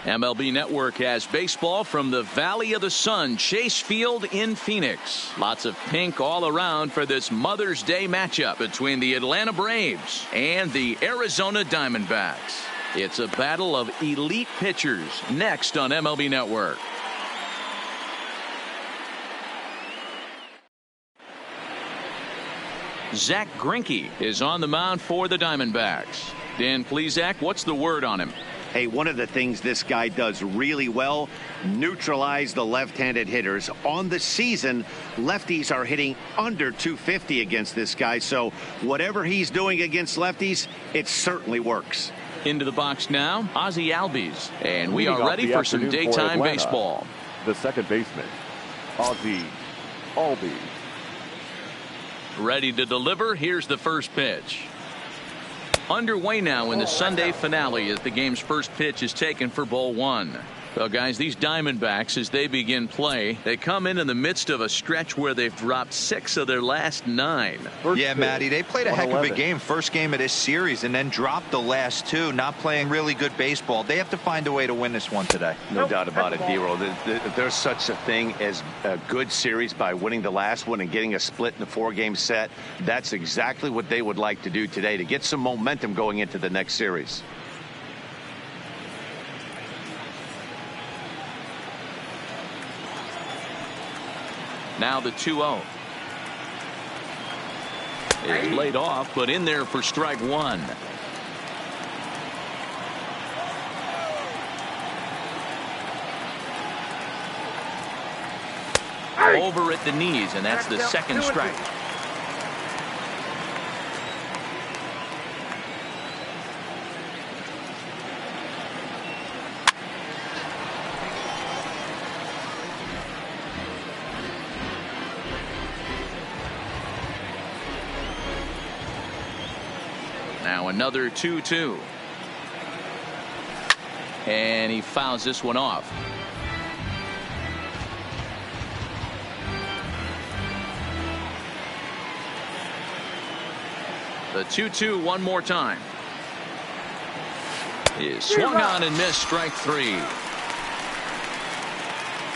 MLB Network has baseball from the Valley of the Sun, Chase Field in Phoenix. Lots of pink all around for this Mother's Day matchup between the Atlanta Braves and the Arizona Diamondbacks. It's a battle of elite pitchers next on MLB Network. Zach Greinke is on the mound for the Diamondbacks. Dan Plesac, what's the word on him? Hey, one of the things this guy does really well, neutralize the left-handed hitters. On the season, lefties are hitting under 250 against this guy, so whatever he's doing against lefties, it certainly works. Into the box now, Ozzie Albies, and we are ready for some daytime baseball. The second baseman, Ozzie Albies. Ready to deliver. Here's the first pitch. Underway now in the Sunday finale as the game's first pitch is taken for ball one. Well, guys, these Diamondbacks, as they begin play, they come in the midst of a stretch where they've dropped 6 of their last 9. Yeah, Matty, they played a heck of a game. First game of this series and then dropped the last 2, not playing really good baseball. They have to find a way to win this one today. No doubt about it, D-Roll. There's such a thing as a good series by winning the last one and getting a split in the 4-game set. That's exactly what they would like to do today to get some momentum going into the next series. Now the 2-0. It's laid off, but in there for strike 1. Over at the knees, and that's the second strike. Now another 2-2. And he fouls this one off. The 2-2 one more time. Is swung on and missed, strike 3.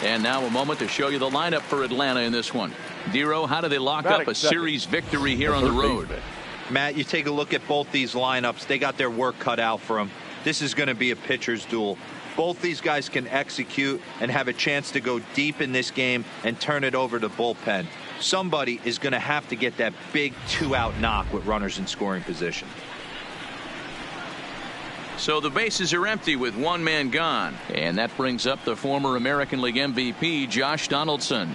And now a moment to show you the lineup for Atlanta in this one. Dero, how do they lock up a series victory here on the road? Matt, you take a look at both these lineups. They got their work cut out for them. This is going to be a pitcher's duel. Both these guys can execute and have a chance to go deep in this game and turn it over to bullpen. Somebody is going to have to get that big 2-out knock with runners in scoring position. So the bases are empty with one man gone. And that brings up the former American League MVP, Josh Donaldson.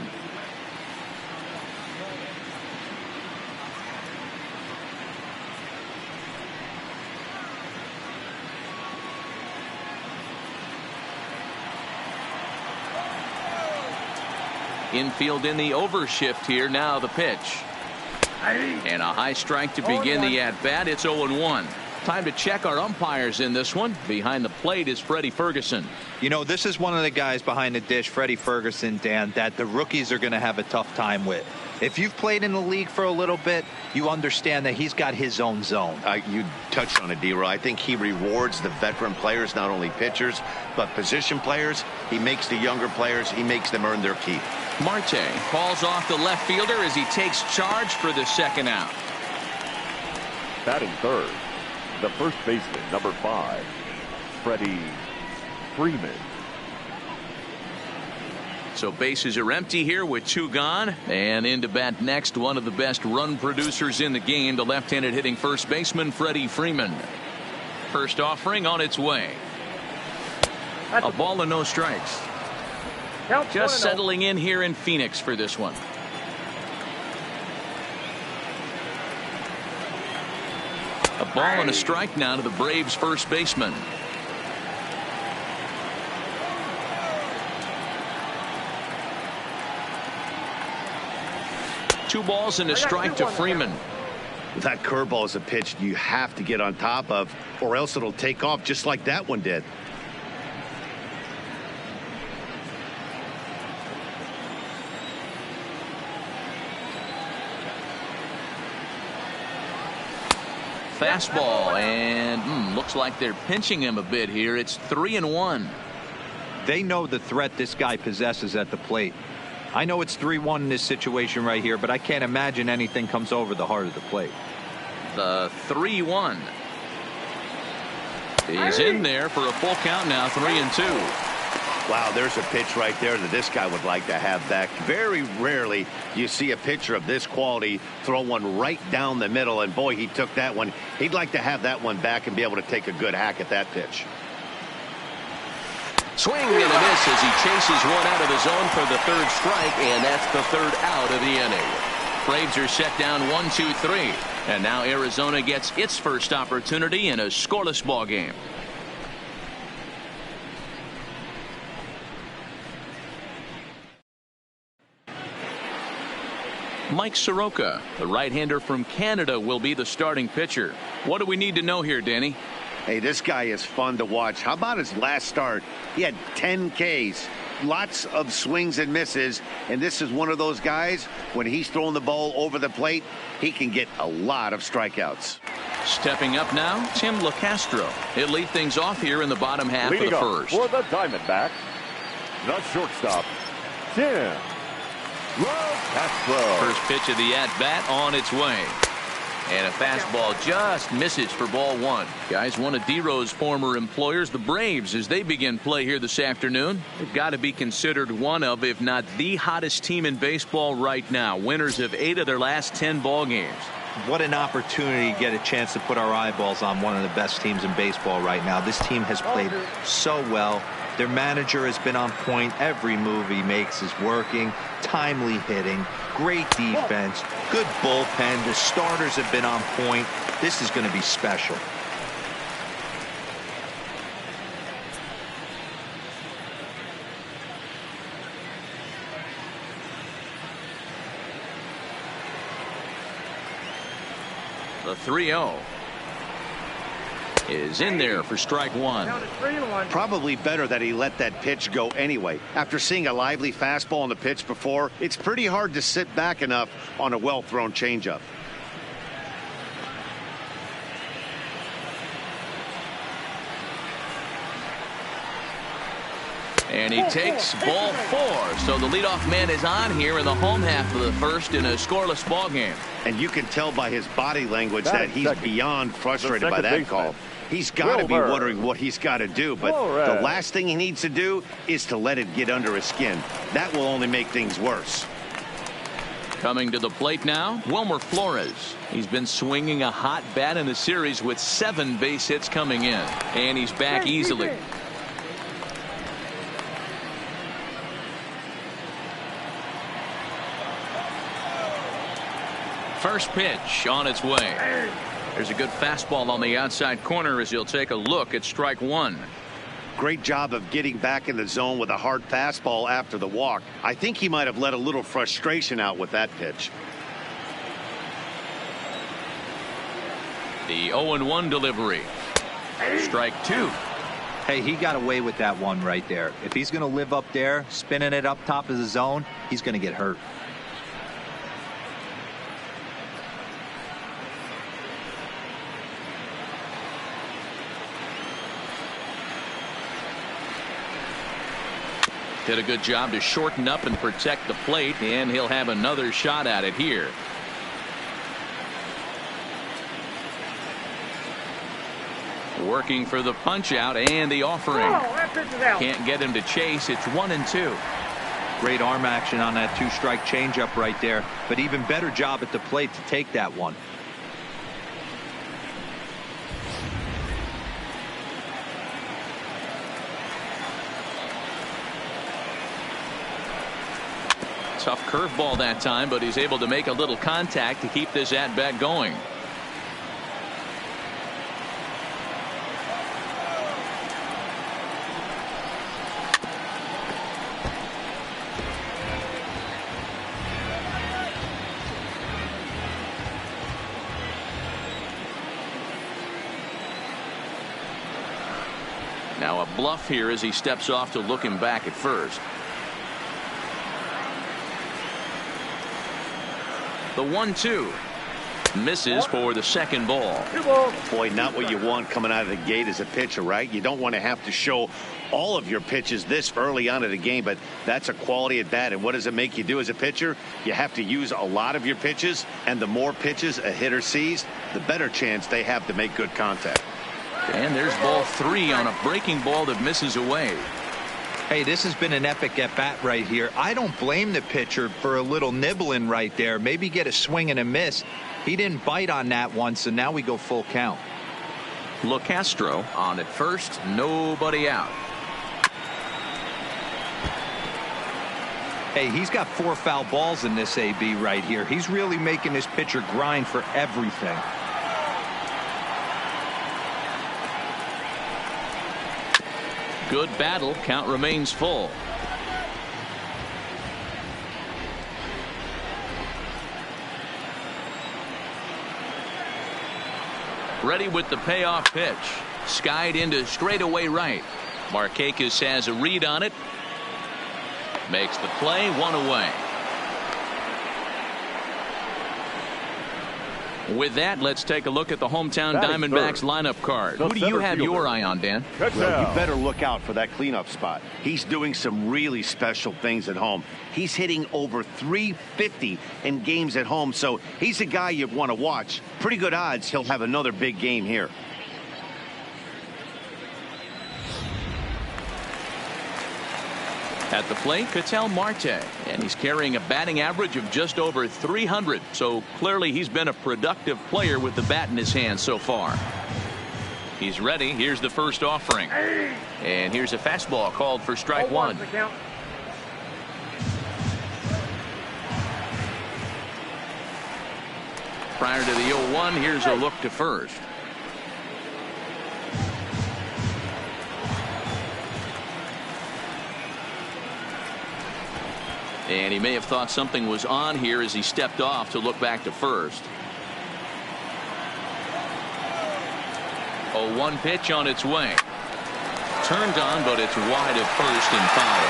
Infield in the overshift here. Now the pitch. And a high strike to begin the at-bat. It's 0-1. Time to check our umpires in this one. Behind the plate is Freddie Ferguson. You know, this is one of the guys behind the dish, Freddie Ferguson, Dan, that the rookies are going to have a tough time with. If you've played in the league for a little bit, you understand that he's got his own zone. You touched on it, D-Roll. I think he rewards the veteran players, not only pitchers, but position players. He makes the younger players, he makes them earn their keep. Marte calls off the left fielder as he takes charge for the second out. Batting third, the first baseman, number 5, Freddie Freeman. So bases are empty here with 2 gone. And in to bat next, one of the best run producers in the game, the left-handed hitting first baseman, Freddie Freeman. First offering on its way. A ball and no strikes. Just settling in here in Phoenix for this one. A ball and a strike now to the Braves first baseman. Two balls and a strike to Freeman. That curveball is a pitch you have to get on top of, or else it'll take off just like that one did. Fastball, and looks like they're pinching him a bit here. It's 3-1. They know the threat this guy possesses at the plate. I know it's 3-1 in this situation right here, but I can't imagine anything comes over the heart of the plate. The 3-1 is in there for a full count now, 3-2. Wow, there's a pitch right there that this guy would like to have back. Very rarely you see a pitcher of this quality throw one right down the middle, and boy, he took that one. He'd like to have that one back and be able to take a good hack at that pitch. Swing and a miss as he chases one out of the zone for the third strike, and that's the third out of the inning. Braves are set down 1-2-3, and now Arizona gets its first opportunity in a scoreless ball game. Mike Soroka, the right-hander from Canada, will be the starting pitcher. What do we need to know here, Danny? Hey, this guy is fun to watch. How about his last start? He had 10 Ks, lots of swings and misses, and this is one of those guys, when he's throwing the ball over the plate, he can get a lot of strikeouts. Stepping up now, Tim LaCastro. He'll lead things off here in the bottom half Leading of the up first. for the Diamondbacks, the shortstop, Tim LaCastro. First pitch of the at-bat on its way. And a fastball just misses for ball one. Guys, one of D-Rose former employers, the Braves, as they begin play here this afternoon. They've got to be considered one of, if not the hottest team in baseball right now. Winners of 8 of their last 10 ball games. What an opportunity to get a chance to put our eyeballs on one of the best teams in baseball right now. This team has played so well. Their manager has been on point. Every move he makes is working. Timely hitting. Great defense. Good bullpen. The starters have been on point. This is going to be special. The 3-0 is in there for strike one. Probably better that he let that pitch go anyway. After seeing a lively fastball on the pitch before, it's pretty hard to sit back enough on a well-thrown changeup. And he takes ball 4. So the leadoff man is on here in the home half of the first in a scoreless ball game. And you can tell by his body language that he's beyond frustrated by that call. He's got to be wondering what he's got to do, but the last thing he needs to do is to let it get under his skin. That will only make things worse. Coming to the plate now, Wilmer Flores. He's been swinging a hot bat in the series with 7 base hits coming in, and he's back easily. First pitch on its way. There's a good fastball on the outside corner as he'll take a look at strike one. Great job of getting back in the zone with a hard fastball after the walk. I think he might have let a little frustration out with that pitch. The 0-1 delivery. Strike two. Hey, he got away with that one right there. If he's going to live up there, spinning it up top of the zone, he's going to get hurt. Did a good job to shorten up and protect the plate, and he'll have another shot at it here. Working for the punch out and the offering. Can't get him to chase. It's 1-2. Great arm action on that 2-strike changeup right there, but even better job at the plate to take that one. Tough curveball that time, but he's able to make a little contact to keep this at-bat going. Now a bluff here as he steps off to look him back at first. The 1-2. Misses for the second ball. Boy, not what you want coming out of the gate as a pitcher, right? You don't want to have to show all of your pitches this early on in the game, but that's a quality at bat. And what does it make you do as a pitcher? You have to use a lot of your pitches, and the more pitches a hitter sees, the better chance they have to make good contact. And there's ball 3 on a breaking ball that misses away. Hey, this has been an epic at-bat right here. I don't blame the pitcher for a little nibbling right there. Maybe get a swing and a miss. He didn't bite on that once, and now we go full count. LeCastro on at first, nobody out. Hey, he's got 4 foul balls in this AB right here. He's really making this pitcher grind for everything. Good battle. Count remains full. Ready with the payoff pitch. Skied into straightaway right. Markakis has a read on it. Makes the play, 1 away. With that, let's take a look at the hometown Diamondbacks lineup card. Who do you have your eye on, Dan? Well, you better look out for that cleanup spot. He's doing some really special things at home. He's hitting over .350 in games at home, so he's a guy you'd want to watch. Pretty good odds he'll have another big game here. At the plate, Ketel Marte, and he's carrying a batting average of just over 300, so clearly he's been a productive player with the bat in his hand so far. He's ready. Here's the first offering, and here's a fastball called for strike 1. Prior to the 0-1, here's a look to first. And he may have thought something was on here as he stepped off to look back to first. 0-1 pitch on its way. Turned on, but it's wide of first and foul.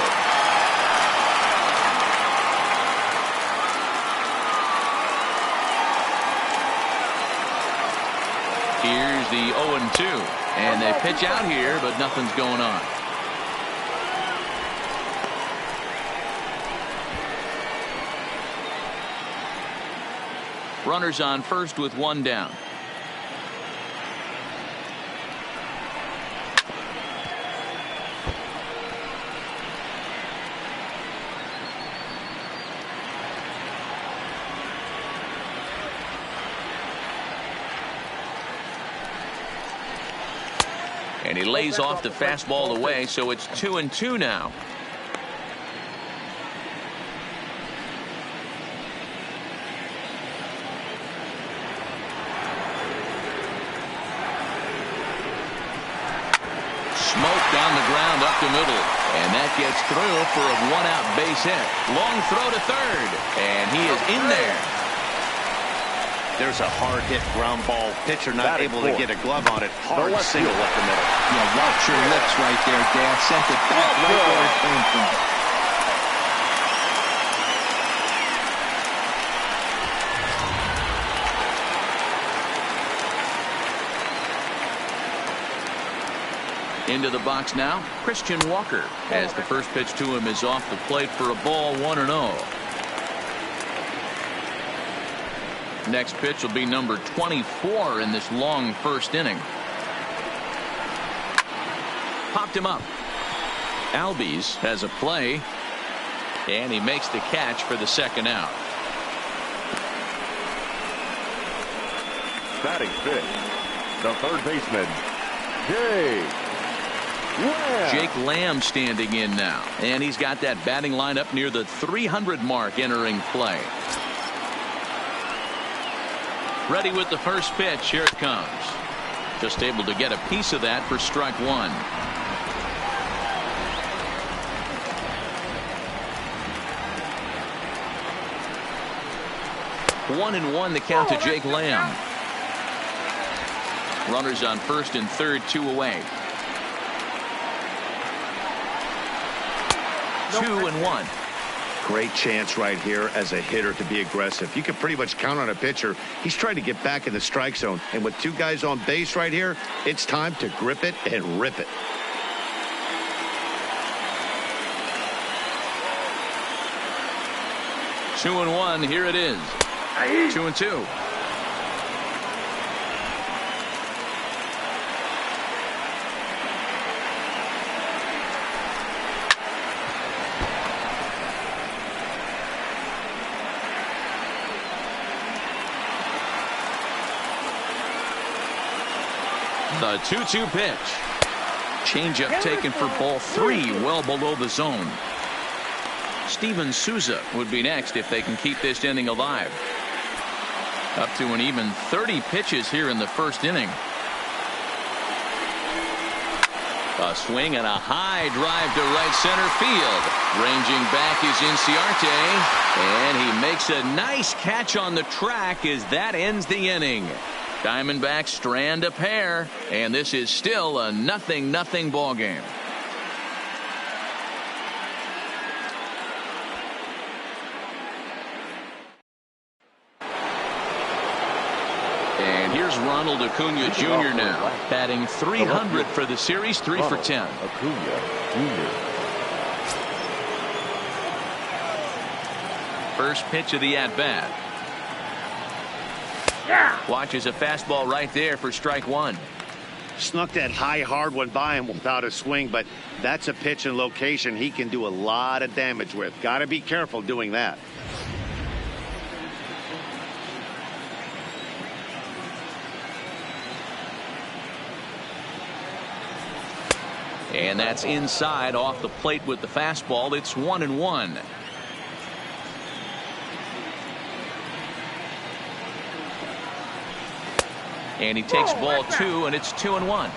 Here's the 0-2. And they pitch out here, but nothing's going on. Runners on first with 1 down. And he lays off the fastball away, so it's 2-2 now. On the ground up the middle, and that gets through for a 1-out base hit. Long throw to third, and he is in there. There's a hard hit ground ball. Pitcher not able to get a glove on it. Hard single up the middle. Yeah, watch your lips right there, Dan. Sent it back right where it came from. Into the box now, Christian Walker, as the first pitch to him is off the plate for a ball, 1-0. Next pitch will be number 24 in this long first inning. Popped him up. Albies has a play, and he makes the catch for the second out. Batting fifth, the third baseman, Jake Lamb standing in now, and he's got that batting lineup near the 300 mark entering play. Ready with the first pitch. Here it comes. Just able to get a piece of that for strike 1. 1-1 the count to Jake Lamb. Runners on first and third, 2 away. 2-1. Great chance right here as a hitter to be aggressive. You can pretty much count on a pitcher. He's trying to get back in the strike zone. And with two guys on base right here, it's time to grip it and rip it. Two and one. Here it is. 2-2. The 2-2 pitch. Changeup taken for ball 3, well below the zone. Steven Souza would be next if they can keep this inning alive. Up to an even 30 pitches here in the first inning. A swing and a high drive to right center field. Ranging back is Inciarte, and he makes a nice catch on the track as that ends the inning. Diamondbacks strand a pair, and this is still a 0-0 ball game. And here's Ronald Acuna Jr. now, batting .300 for the series, 3 for 10. Acuna Jr. First pitch of the at-bat. Watches a fastball right there for strike one. Snuck that high hard one by him without a swing, but that's a pitch and location he can do a lot of damage with. Got to be careful doing that. And that's inside off the plate with the fastball. It's 1-1. And he takes ball 2, and it's 2-1.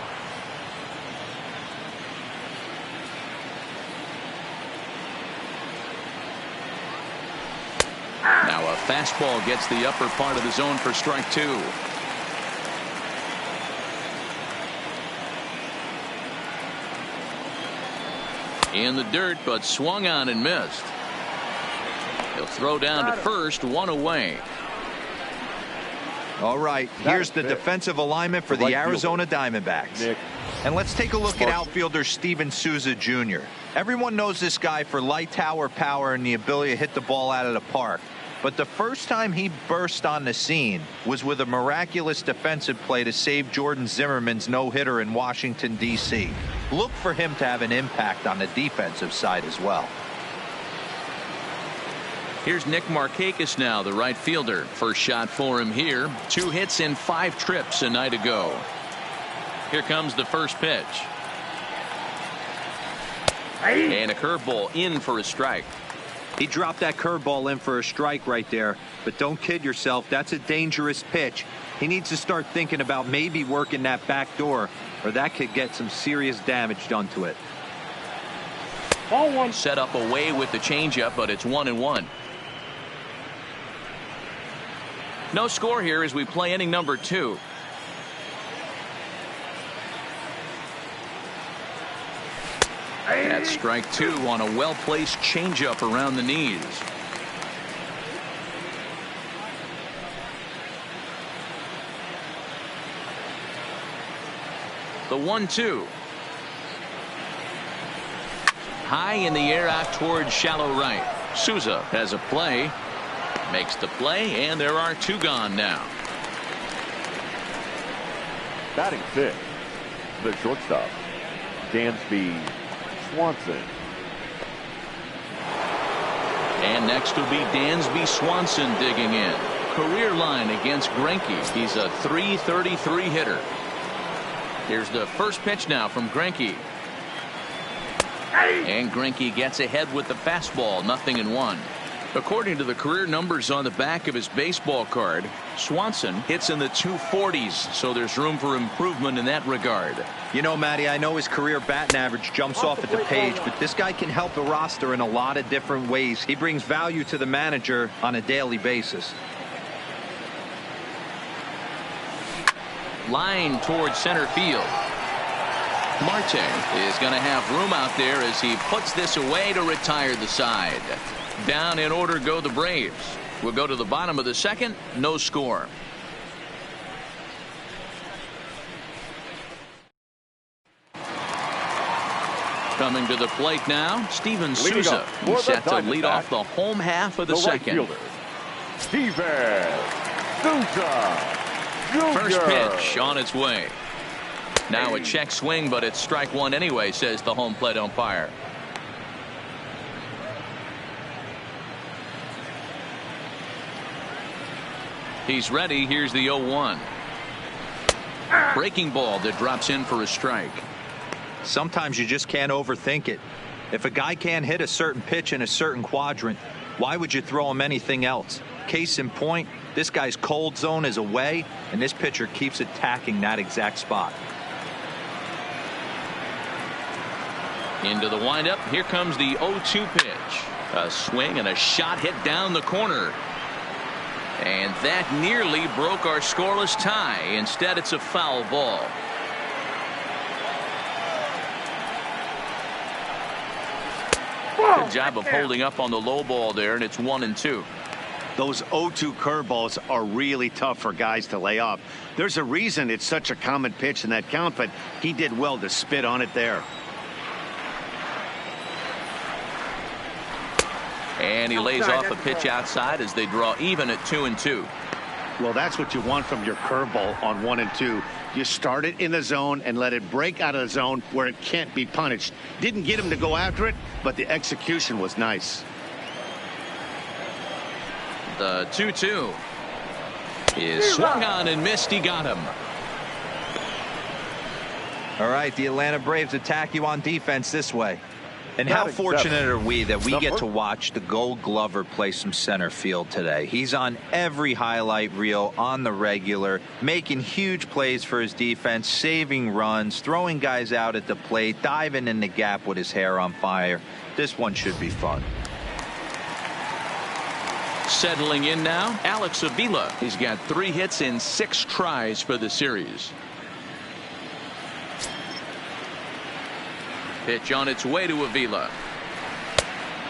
Now a fastball gets the upper part of the zone for strike 2. In the dirt, but swung on and missed. He'll throw down to first, 1 away. All right, here's the defensive alignment for the Arizona Diamondbacks. And let's take a look at outfielder Steven Souza Jr. Everyone knows this guy for light tower power and the ability to hit the ball out of the park. But the first time he burst on the scene was with a miraculous defensive play to save Jordan Zimmerman's no-hitter in Washington, D.C. Look for him to have an impact on the defensive side as well. Here's Nick Markakis now, the right fielder. First shot for him here. 2 hits in 5 trips a night ago. Here comes the first pitch. And a curveball in for a strike. He dropped that curveball in for a strike right there. But don't kid yourself. That's a dangerous pitch. He needs to start thinking about maybe working that back door, or that could get some serious damage done to it. Ball 1. Set up away with the changeup, but it's 1-1. No score here as we play inning number 2. That's strike 2 on a well-placed changeup around the knees. The 1-2. High in the air out towards shallow right. Souza has a play. Makes the play, and there are 2 gone now. Batting 5th, the shortstop, Dansby Swanson. And next will be Dansby Swanson digging in. Career line against Greinke. He's a .333 hitter. Here's the first pitch now from Greinke. And Greinke gets ahead with the fastball, 0-1. According to the career numbers on the back of his baseball card, Swanson hits in the 240s, so there's room for improvement in that regard. You know, Matty, I know his career batting average jumps off at the page, but this guy can help the roster in a lot of different ways. He brings value to the manager on a daily basis. Line towards center field. Marte is going to have room out there as he puts this away to retire the side. Down in order go the Braves. We'll go to the bottom of the second. No score. Coming to the plate now, Steven Souza. He's set to lead off the home half of the second. Right fielder, Steven Souza Jr. First pitch on its way. Now a check swing, but it's strike one anyway, says the home plate umpire. He's ready. Here's the 0-1. Breaking ball that drops in for a strike. Sometimes you just can't overthink it. If a guy can't hit a certain pitch in a certain quadrant, why would you throw him anything else? Case in point, this guy's cold zone is away, and this pitcher keeps attacking that exact spot. Into the windup. Here comes the 0-2 pitch. A swing and a shot hit down the corner. And that nearly broke our scoreless tie. Instead, it's a foul ball. Good job of holding up on the low ball there, and it's 1-2. Those 0-2 curveballs are really tough for guys to lay off. There's a reason it's such a common pitch in that count, but he did well to spit on it there. And he lays off a pitch outside as they draw even at 2-2. Well, that's what you want from your curveball on 1 and 2. You start it in the zone and let it break out of the zone where it can't be punished. Didn't get him to go after it, but the execution was nice. The 2-2 is swung on and missed. He got him. All right, the Atlanta Braves attack you on defense this way. And how fortunate are we that we get to watch the Gold Glover play some center field today. He's on every highlight reel on the regular, making huge plays for his defense, saving runs, throwing guys out at the plate, diving in the gap with his hair on fire. This one should be fun. Settling in now, Alex Avila. He's got 3 hits in 6 tries for the series. Pitch on its way to Avila.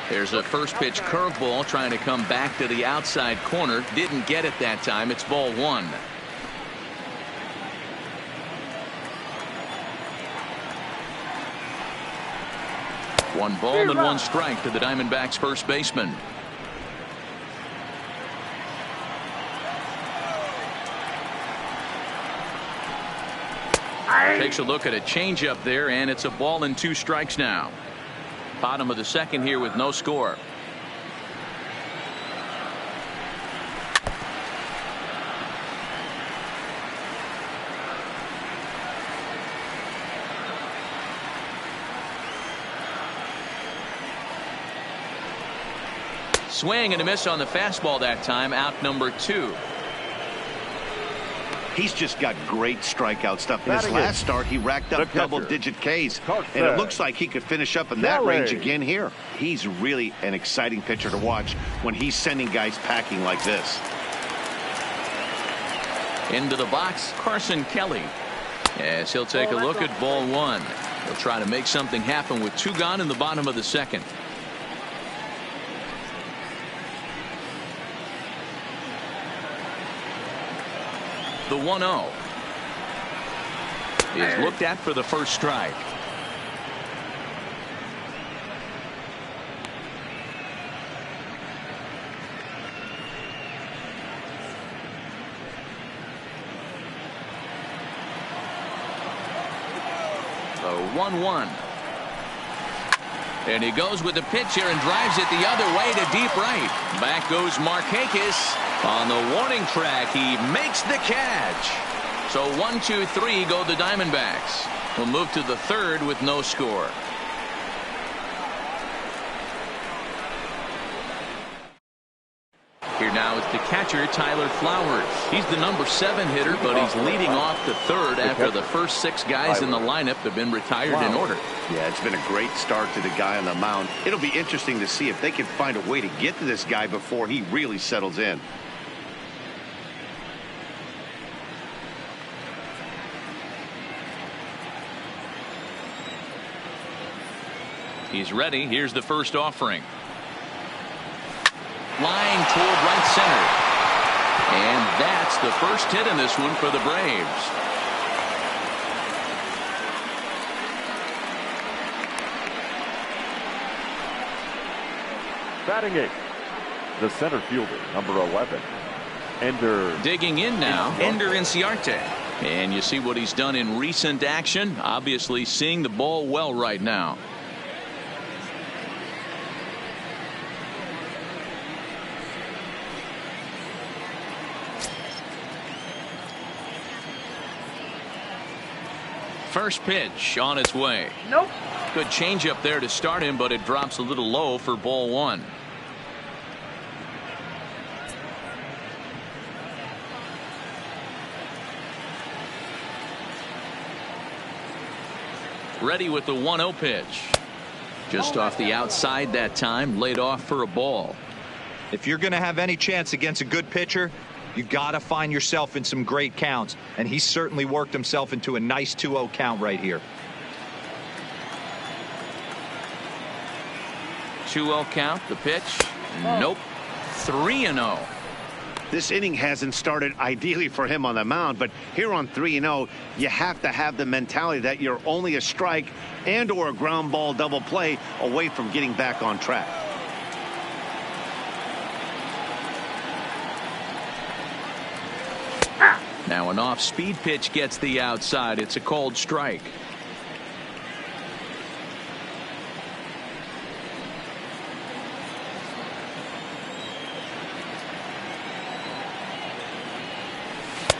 There's a first pitch curveball trying to come back to the outside corner. Didn't get it that time. It's ball 1. One ball and 1 strike to the Diamondbacks first baseman. Takes a look at a changeup there, and it's a ball and 2 strikes now. Bottom of the second here with no score. Swing and a miss on the fastball that time. Out number 2. He's just got great strikeout stuff. In his last start, he racked up double-digit Ks, and it looks like he could finish up in that range again here. He's really an exciting pitcher to watch when he's sending guys packing like this. Into the box, Carson Kelly. As he'll take a look at ball 1. He'll try to make something happen with 2 gone in the bottom of the second. The 1-0 is looked at for the first strike. The 1-1. And he goes with the pitch here and drives it the other way to deep right. Back goes Markakis. On the warning track, he makes the catch. So 1, 2, 3 go the Diamondbacks. We'll move to the third with no score. Here now is the catcher, Tyler Flowers. He's the number 7 hitter, but he's leading off the third after the first 6 guys in the lineup have been retired in order. Yeah, it's been a great start to the guy on the mound. It'll be interesting to see if they can find a way to get to this guy before he really settles in. He's ready. Here's the first offering. Line toward right center. And that's the first hit in this one for the Braves. Batting eighth, the center fielder, number 11, Ender. Digging in now, Ender Inciarte. And you see what he's done in recent action. Obviously seeing the ball well right now. First pitch on its way. Nope. Good changeup there to start him, but it drops a little low for ball one. Ready with the 1-0 pitch. Just off the outside that time, laid off for a ball. If you're going to have any chance against a good pitcher, you got to find yourself in some great counts, and he certainly worked himself into a nice 2-0 count right here. 2-0 count, the pitch. Nope. 3-0. This inning hasn't started ideally for him on the mound, but here on 3-0, you have to have the mentality that you're only a strike and or a ground ball double play away from getting back on track. Now an off-speed pitch gets the outside. It's a called strike.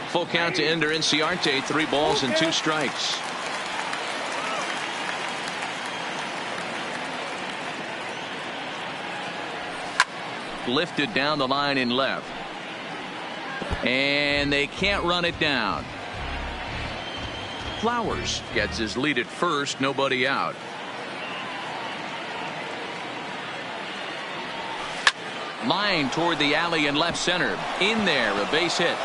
Full count to Ender Inciarte. 3 balls and 2 strikes. Lifted down the line in left. And they can't run it down. Flowers gets his lead at first. Nobody out. Line toward the alley in left center. In there, a base hit.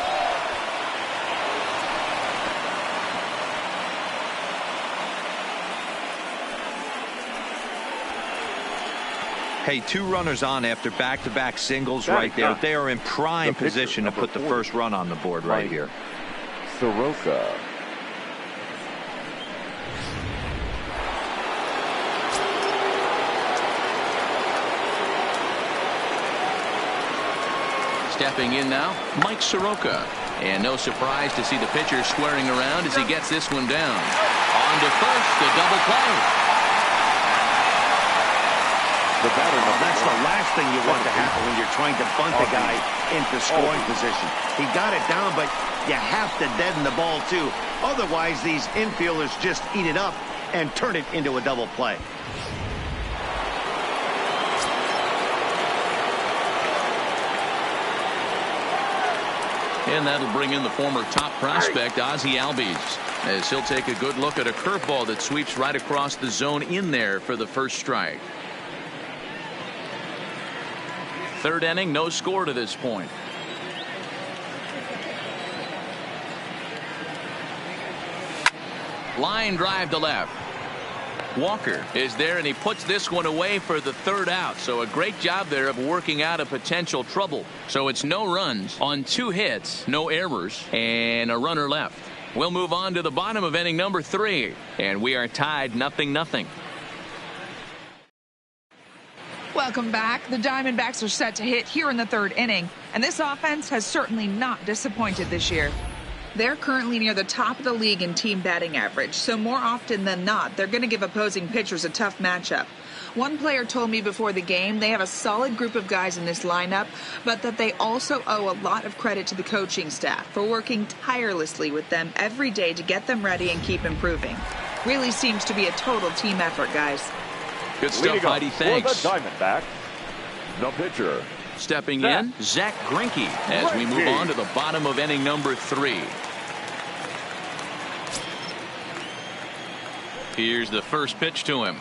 Hey, 2 runners on after back-to-back singles right there. They are in prime position to put the first run on the board right here. Soroka. Stepping in now, Mike Soroka. And no surprise to see the pitcher squaring around as he gets this one down. On to first, a double play. That's the last thing you want to happen when you're trying to bunt a guy into scoring position. He got it down, but you have to deaden the ball too. Otherwise, these infielders just eat it up and turn it into a double play. And that'll bring in the former top prospect, Ozzie Albies, as he'll take a good look at a curveball that sweeps right across the zone in there for the first strike. Third inning, no score to this point. Line drive to left. Walker is there, and he puts this one away for the 3rd out. So a great job there of working out a potential trouble. So it's no runs on 2 hits, no errors, and a runner left. We'll move on to the bottom of inning number 3, and we are tied 0-0. Welcome back. The Diamondbacks are set to hit here in the 3rd inning, and this offense has certainly not disappointed this year. They're currently near the top of the league in team batting average, so more often than not, they're going to give opposing pitchers a tough matchup. One player told me before the game they have a solid group of guys in this lineup, but that they also owe a lot of credit to the coaching staff for working tirelessly with them every day to get them ready and keep improving. Really seems to be a total team effort, guys. Good stuff, Heidi. Thanks. For the Diamondbacks, the pitcher. Stepping in, Zach Greinke, as we move on to the bottom of inning number 3. Here's the first pitch to him.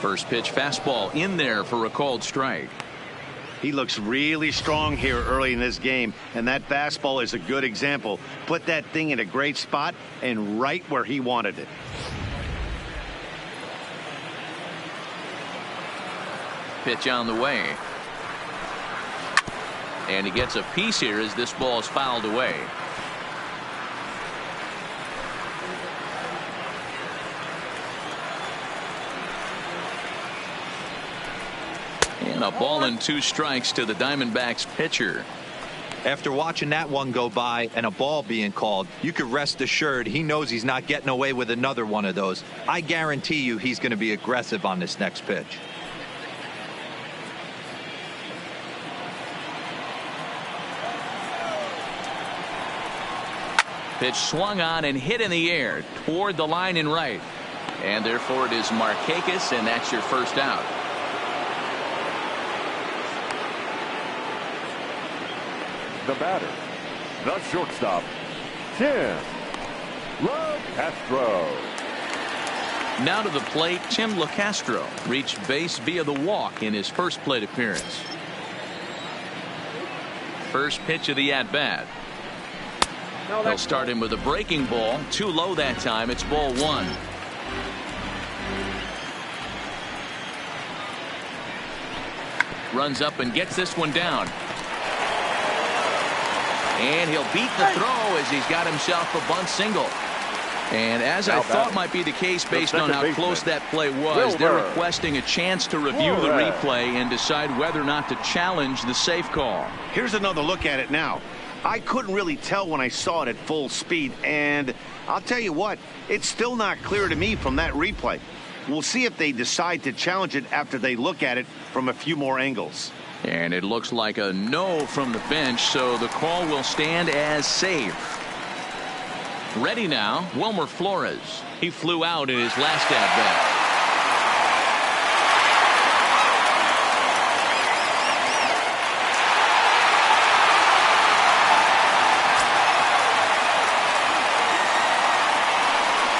First pitch fastball in there for a called strike. He looks really strong here early in this game, and that fastball is a good example. Put that thing in a great spot and right where he wanted it. pitch on the way. And he gets a piece here as this ball is fouled away. And a ball and 2 strikes to the Diamondbacks pitcher. After watching that one go by and a ball being called, you could rest assured he knows he's not getting away with another one of those. I guarantee you he's going to be aggressive on this next pitch. Pitch swung on and hit in the air toward the line and right. And therefore it is Markakis, and that's your first out. The batter, the shortstop, Tim LeCastro. Now to the plate, Tim LeCastro reached base via the walk in his first plate appearance. First pitch of the at-bat. They'll start him with a breaking ball. Too low that time. It's ball 1. Runs up and gets this one down. And he'll beat the throw as he's got himself a bunt single. And as I thought might be the case based on how close that play was, they're requesting a chance to review the replay and decide whether or not to challenge the safe call. Here's another look at it now. I couldn't really tell when I saw it at full speed, and I'll tell you what, it's still not clear to me from that replay. We'll see if they decide to challenge it after they look at it from a few more angles. And it looks like a no from the bench, so the call will stand as safe. Ready now, Wilmer Flores. He flew out in his last at-bat.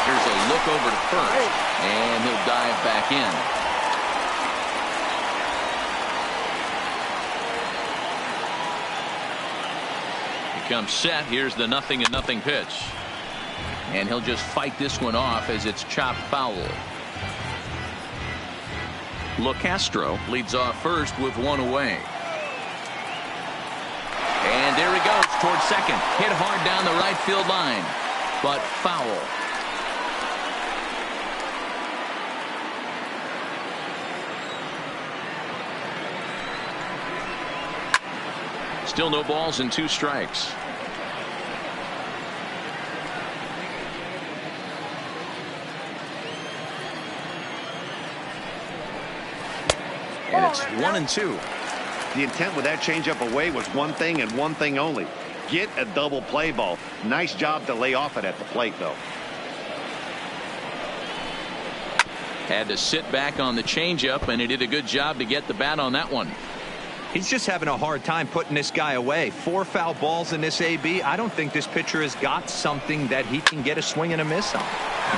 Here's a look over to first, and he'll dive back in. Comes set. Here's the 0-0 pitch, and he'll just fight this one off as it's chopped foul. LeCastro leads off first with 1 away, and there he goes towards second. Hit hard down the right field line, but foul. Still no balls and 2 strikes. And it's 1-2. The intent with that changeup away was one thing and one thing only. Get a double play ball. Nice job to lay off it at the plate, though. Had to sit back on the changeup, and he did a good job to get the bat on that one. He's just having a hard time putting this guy away. 4 foul balls in this AB. I don't think this pitcher has got something that he can get a swing and a miss on.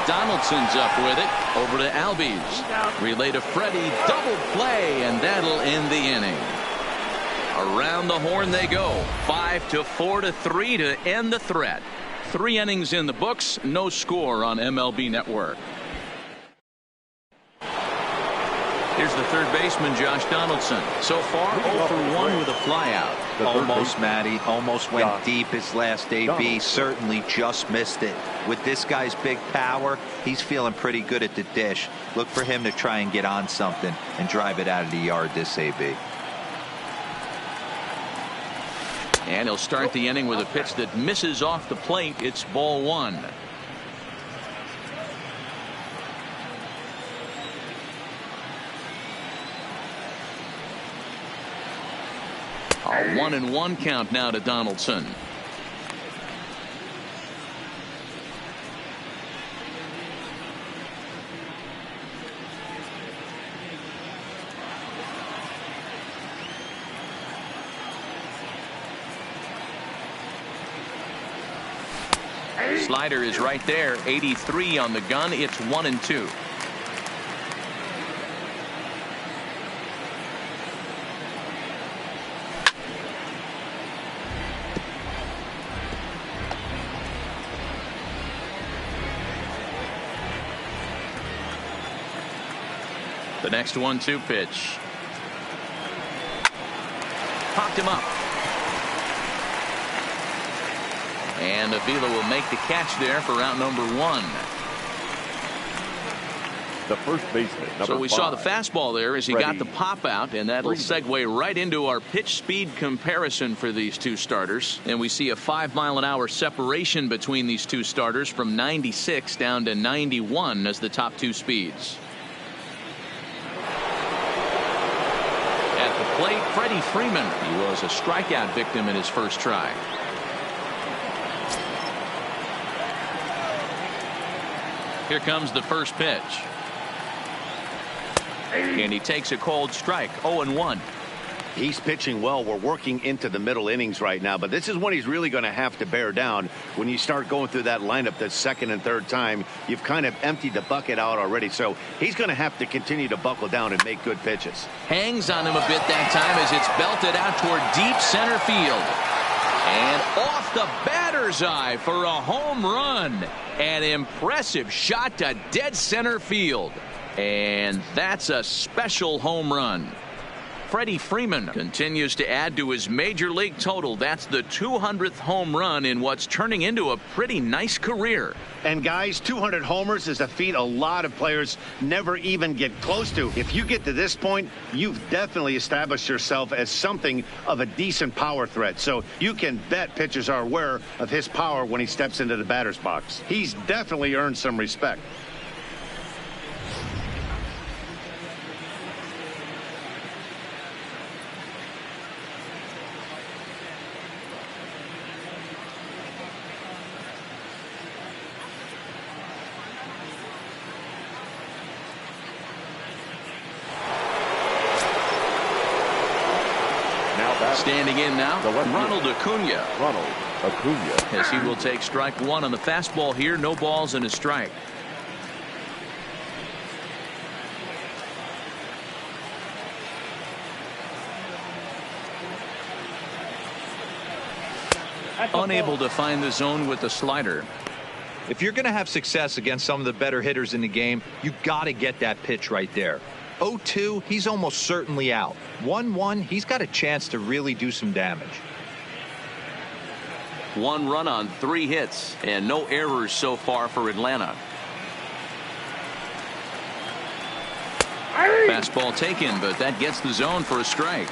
Donaldson's up with it. Over to Albies. Relay to Freddie. Double play, and that'll end the inning. Around the horn they go. 5-4-3 to end the threat. 3 innings in the books. No score on MLB Network. Here's the third baseman, Josh Donaldson. So far, 0 for 1 with a flyout. Almost, Matty. Almost went deep his last AB. Certainly just missed it. With this guy's big power, he's feeling pretty good at the dish. Look for him to try and get on something and drive it out of the yard this AB. And he'll start the inning with a pitch that misses off the plate. It's ball 1. A 1-1 count now to Donaldson. Slider is right there. 83 on the gun. It's 1-2. The next 1-2 pitch. popped him up. And Avila will make the catch there for out number 1. The first baseman, number So we 5. saw the fastball there as he got the pop out, and that'll segue right into our pitch speed comparison for these two starters. And we see a 5-mile-an-hour separation between these two starters from 96 down to 91 as the top two speeds. At the plate, Freddie Freeman. He was a strikeout victim in his first try. Here comes the first pitch. And he takes a cold strike. 0-1. He's pitching well. We're working into the middle innings right now, but this is when he's really going to have to bear down. When you start going through that lineup that second and third time, you've kind of emptied the bucket out already. So he's going to have to continue to buckle down and make good pitches. Hangs on him a bit that time as it's belted out toward deep center field. And off the batter's eye for a home run. An impressive shot to dead center field. And that's a special home run. Freddie Freeman continues to add to his major league total. That's the 200th home run in what's turning into a pretty nice career. And guys, 200 homers is a feat a lot of players never even get close to. If you get to this point, you've definitely established yourself as something of a decent power threat. So you can bet pitchers are aware of his power when he steps into the batter's box. He's definitely earned some respect. Standing in now, Ronald Acuna. As he will take strike 1 on the fastball here. No balls and a strike. Unable to find the zone with the slider. If you're going to have success against some of the better hitters in the game, you got to get that pitch right there. 0-2, he's almost certainly out. 1-1, he's got a chance to really do some damage. 1 run on 3 hits and no errors so far for Atlanta. Fastball taken, but that gets the zone for a strike.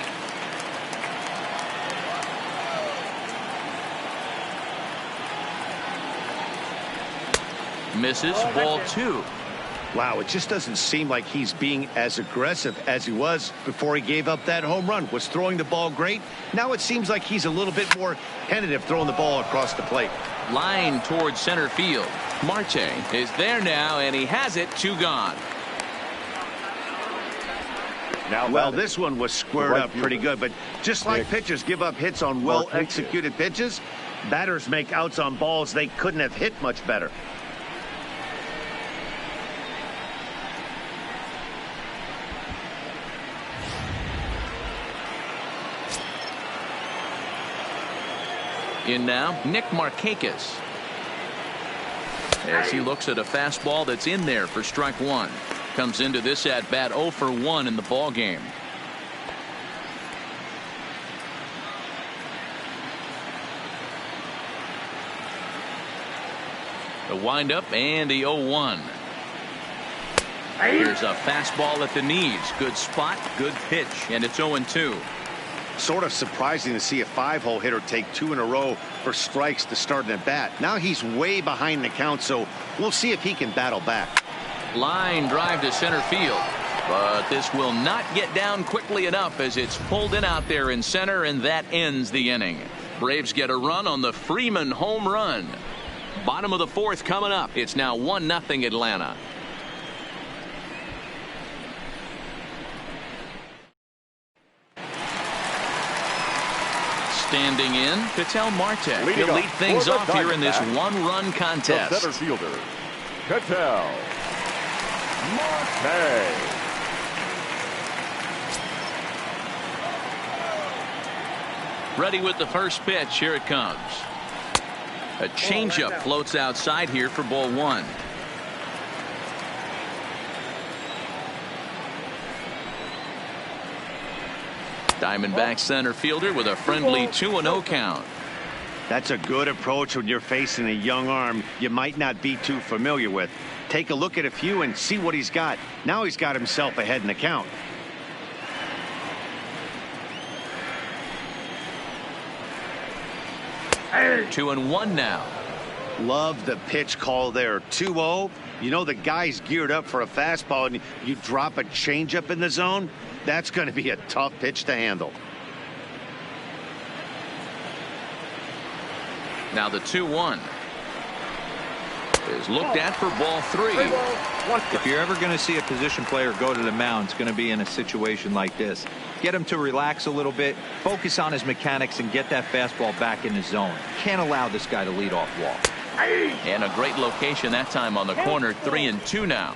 Misses. Ball 2. Wow, it just doesn't seem like he's being as aggressive as he was before he gave up that home run. Was throwing the ball great. Now it seems like he's a little bit more tentative throwing the ball across the plate. Line towards center field. Marte is there now, and he has it. 2 gone. Well, this one was squared up pretty good, but just like pitchers give up hits on well-executed pitches, batters make outs on balls they couldn't have hit much better. In now, Nick Markakis. As he looks at a fastball that's in there for strike 1. Comes into this at bat 0 for 1 in the ball game. The windup and the 0-1. Here's a fastball at the knees. Good spot, good pitch, and it's 0-2. Sort of surprising to see a 5-hole hitter take 2 in a row for strikes to start an at bat. Now he's way behind the count, so we'll see if he can battle back. Line drive to center field, but this will not get down quickly enough as it's pulled in out there in center, and that ends the inning. Braves get a run on the Freeman home run. Bottom of the 4th coming up. It's now 1-0 Atlanta. Standing in, Ketel Marte. He'll lead things off here in this 1-run contest. The center fielder, Ketel Marte. Ready with the first pitch. Here it comes. A changeup floats outside here for ball 1. Diamondback center fielder with a friendly 2-0 count. That's a good approach when you're facing a young arm you might not be too familiar with. Take a look at a few and see what he's got. Now he's got himself ahead in the count. Hey. 2-1 now. Love the pitch call there. 2-0. You know the guy's geared up for a fastball, and you drop a changeup in the zone. That's going to be a tough pitch to handle. Now the 2-1 is looked at for ball 3. If you're ever going to see a position player go to the mound, it's going to be in a situation like this. Get him to relax a little bit, focus on his mechanics, and get that fastball back in the zone. Can't allow this guy to lead off walk. And a great location that time on the corner. 3-2 now.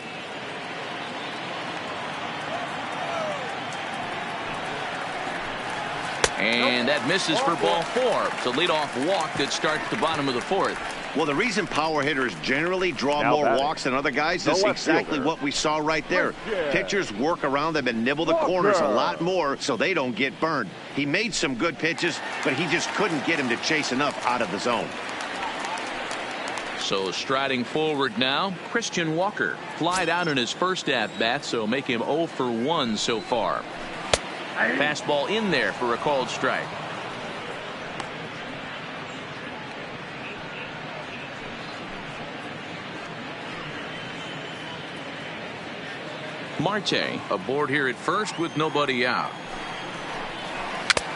And that misses for ball 4. It's a leadoff walk that starts the bottom of the 4th. Well, the reason power hitters generally draw more walks than other guys is exactly what we saw right there. Pitchers work around them and nibble the corners a lot more so they don't get burned. He made some good pitches, but he just couldn't get him to chase enough out of the zone. So striding forward now, Christian Walker. Flied out in his first at-bat, so make him 0 for 1 so far. Fastball in there for a called strike. Marte aboard here at first with nobody out.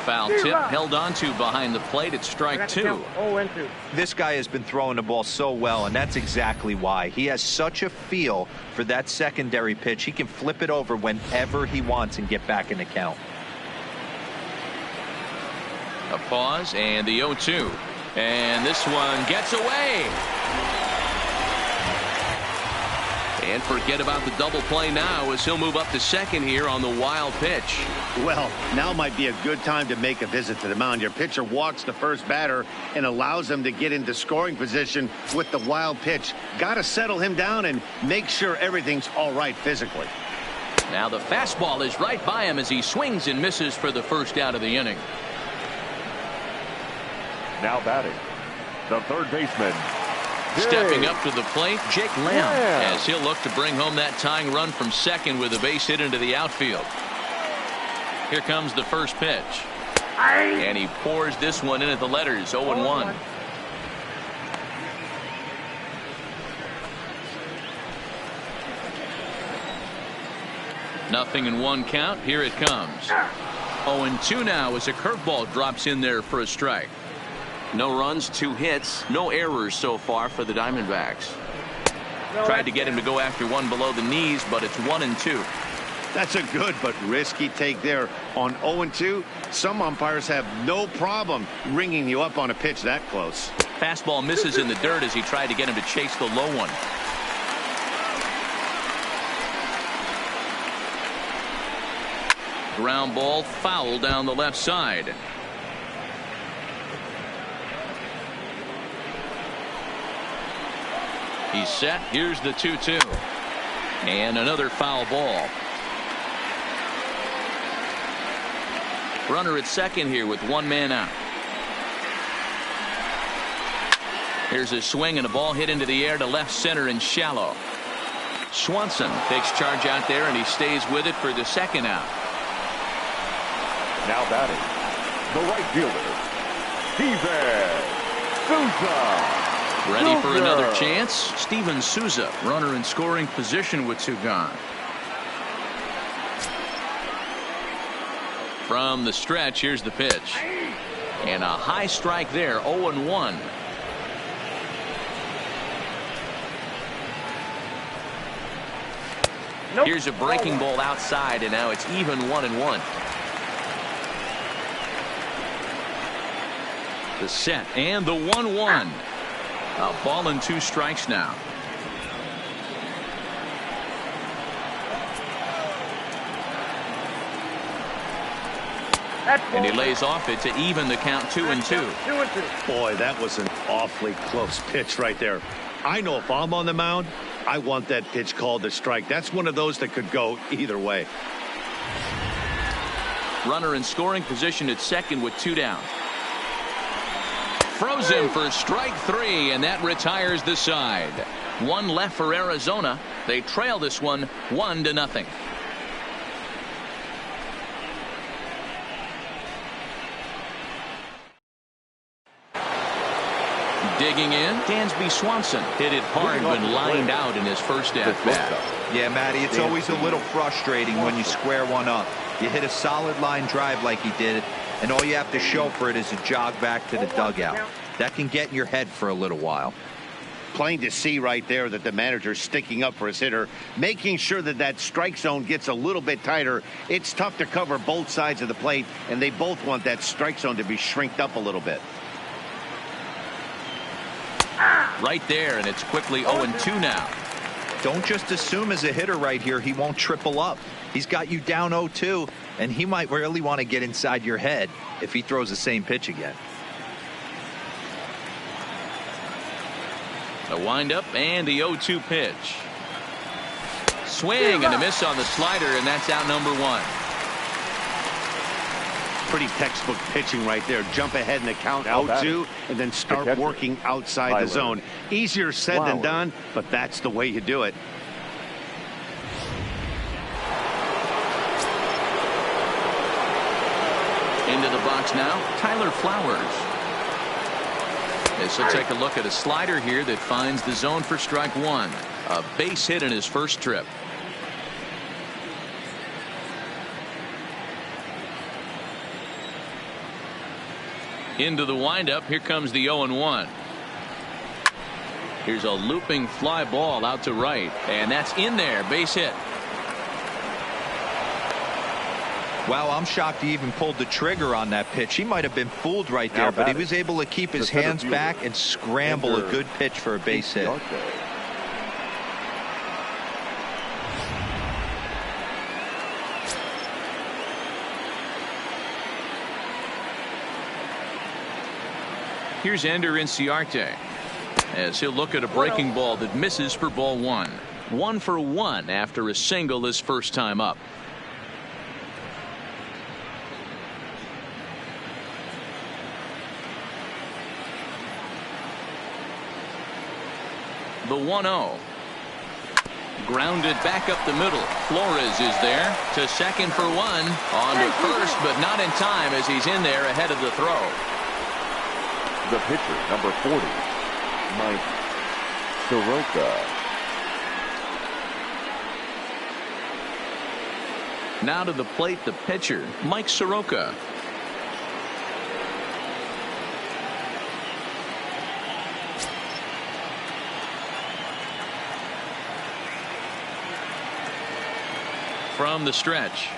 Foul tip held on to behind the plate. It's strike 2. This guy has been throwing the ball so well, and that's exactly why. He has such a feel for that secondary pitch. He can flip it over whenever he wants and get back in the count. A pause and the 0-2. And this one gets away. And forget about the double play now as he'll move up to second here on the wild pitch. Well, now might be a good time to make a visit to the mound. Your pitcher walks the first batter and allows him to get into scoring position with the wild pitch. Got to settle him down and make sure everything's all right physically. Now the fastball is right by him as he swings and misses for the first out of the inning. Now batting, the third baseman. Stepping up to the plate, Jake Lamb, as he'll look to bring home that tying run from second with a base hit into the outfield. Here comes the first pitch. And he pours this one in at the letters, 0-1. Nothing in one count. Here it comes. 0-2 now as a curveball drops in there for a strike. No runs, 2 hits, no errors so far for the Diamondbacks. Tried to get him to go after one below the knees, but it's 1-2. That's a good but risky take there. On 0-2, some umpires have no problem ringing you up on a pitch that close. Fastball misses in the dirt as he tried to get him to chase the low one. Ground ball foul down the left side. He's set. Here's the 2-2. And another foul ball. Runner at second here with one man out. Here's a swing and a ball hit into the air to left center and shallow. Swanson takes charge out there and he stays with it for the second out. Now batting, the right fielder, Steven Souza. Ready for another chance. Steven Souza, runner in scoring position with 2 gone. From the stretch, here's the pitch. And a high strike there, 0-1. Here's a breaking ball outside, and now it's even 1-1. The set and the 1-1. A ball and 2 strikes now. And he lays off it to even the count 2-2. Boy, that was an awfully close pitch right there. I know if I'm on the mound, I want that pitch called a strike. That's one of those that could go either way. Runner in scoring position at second with 2 down. Throws him for strike 3, and that retires the side. 1 left for Arizona. They trail this one 1-0. Digging in, Dansby Swanson hit it hard but lined out in his first at-bat. Yeah, Matty, it's always a little frustrating when you square one up. You hit a solid line drive like he did, and all you have to show for it is a jog back to the dugout. That can get in your head for a little while. Plain to see right there that the manager's sticking up for his hitter, making sure that that strike zone gets a little bit tighter. It's tough to cover both sides of the plate, and they both want that strike zone to be shrinked up a little bit. Right there, and it's quickly 0-2 now. Don't just assume as a hitter right here he won't triple up. He's got you down 0-2, and he might really want to get inside your head if he throws the same pitch again. A windup and the 0-2 pitch. Swing and a miss on the slider, and that's out number 1. Pretty textbook pitching right there. Jump ahead in the count 0-2 and then start working outside the zone. Easier said than done, but that's the way you do it. Into the box now, Tyler Flowers. This will take a look at a slider here that finds the zone for strike 1. A base hit in his first trip. Into the windup. Here comes the 0-1. Here's a looping fly ball out to right, and that's in there. Base hit. Wow, I'm shocked he even pulled the trigger on that pitch. He might have been fooled right there, but he was able to keep his hands back and scramble a good pitch for a base hit. Here's Ender Inciarte as he'll look at a breaking ball that misses for ball 1. 1 for 1 after a single his first time up. The 1-0. Grounded back up the middle. Flores is there to second for 1. On to first, but not in time as he's in there ahead of the throw. The pitcher, number 40, Mike Soroka. Now to the plate, the pitcher, Mike Soroka. From the stretch.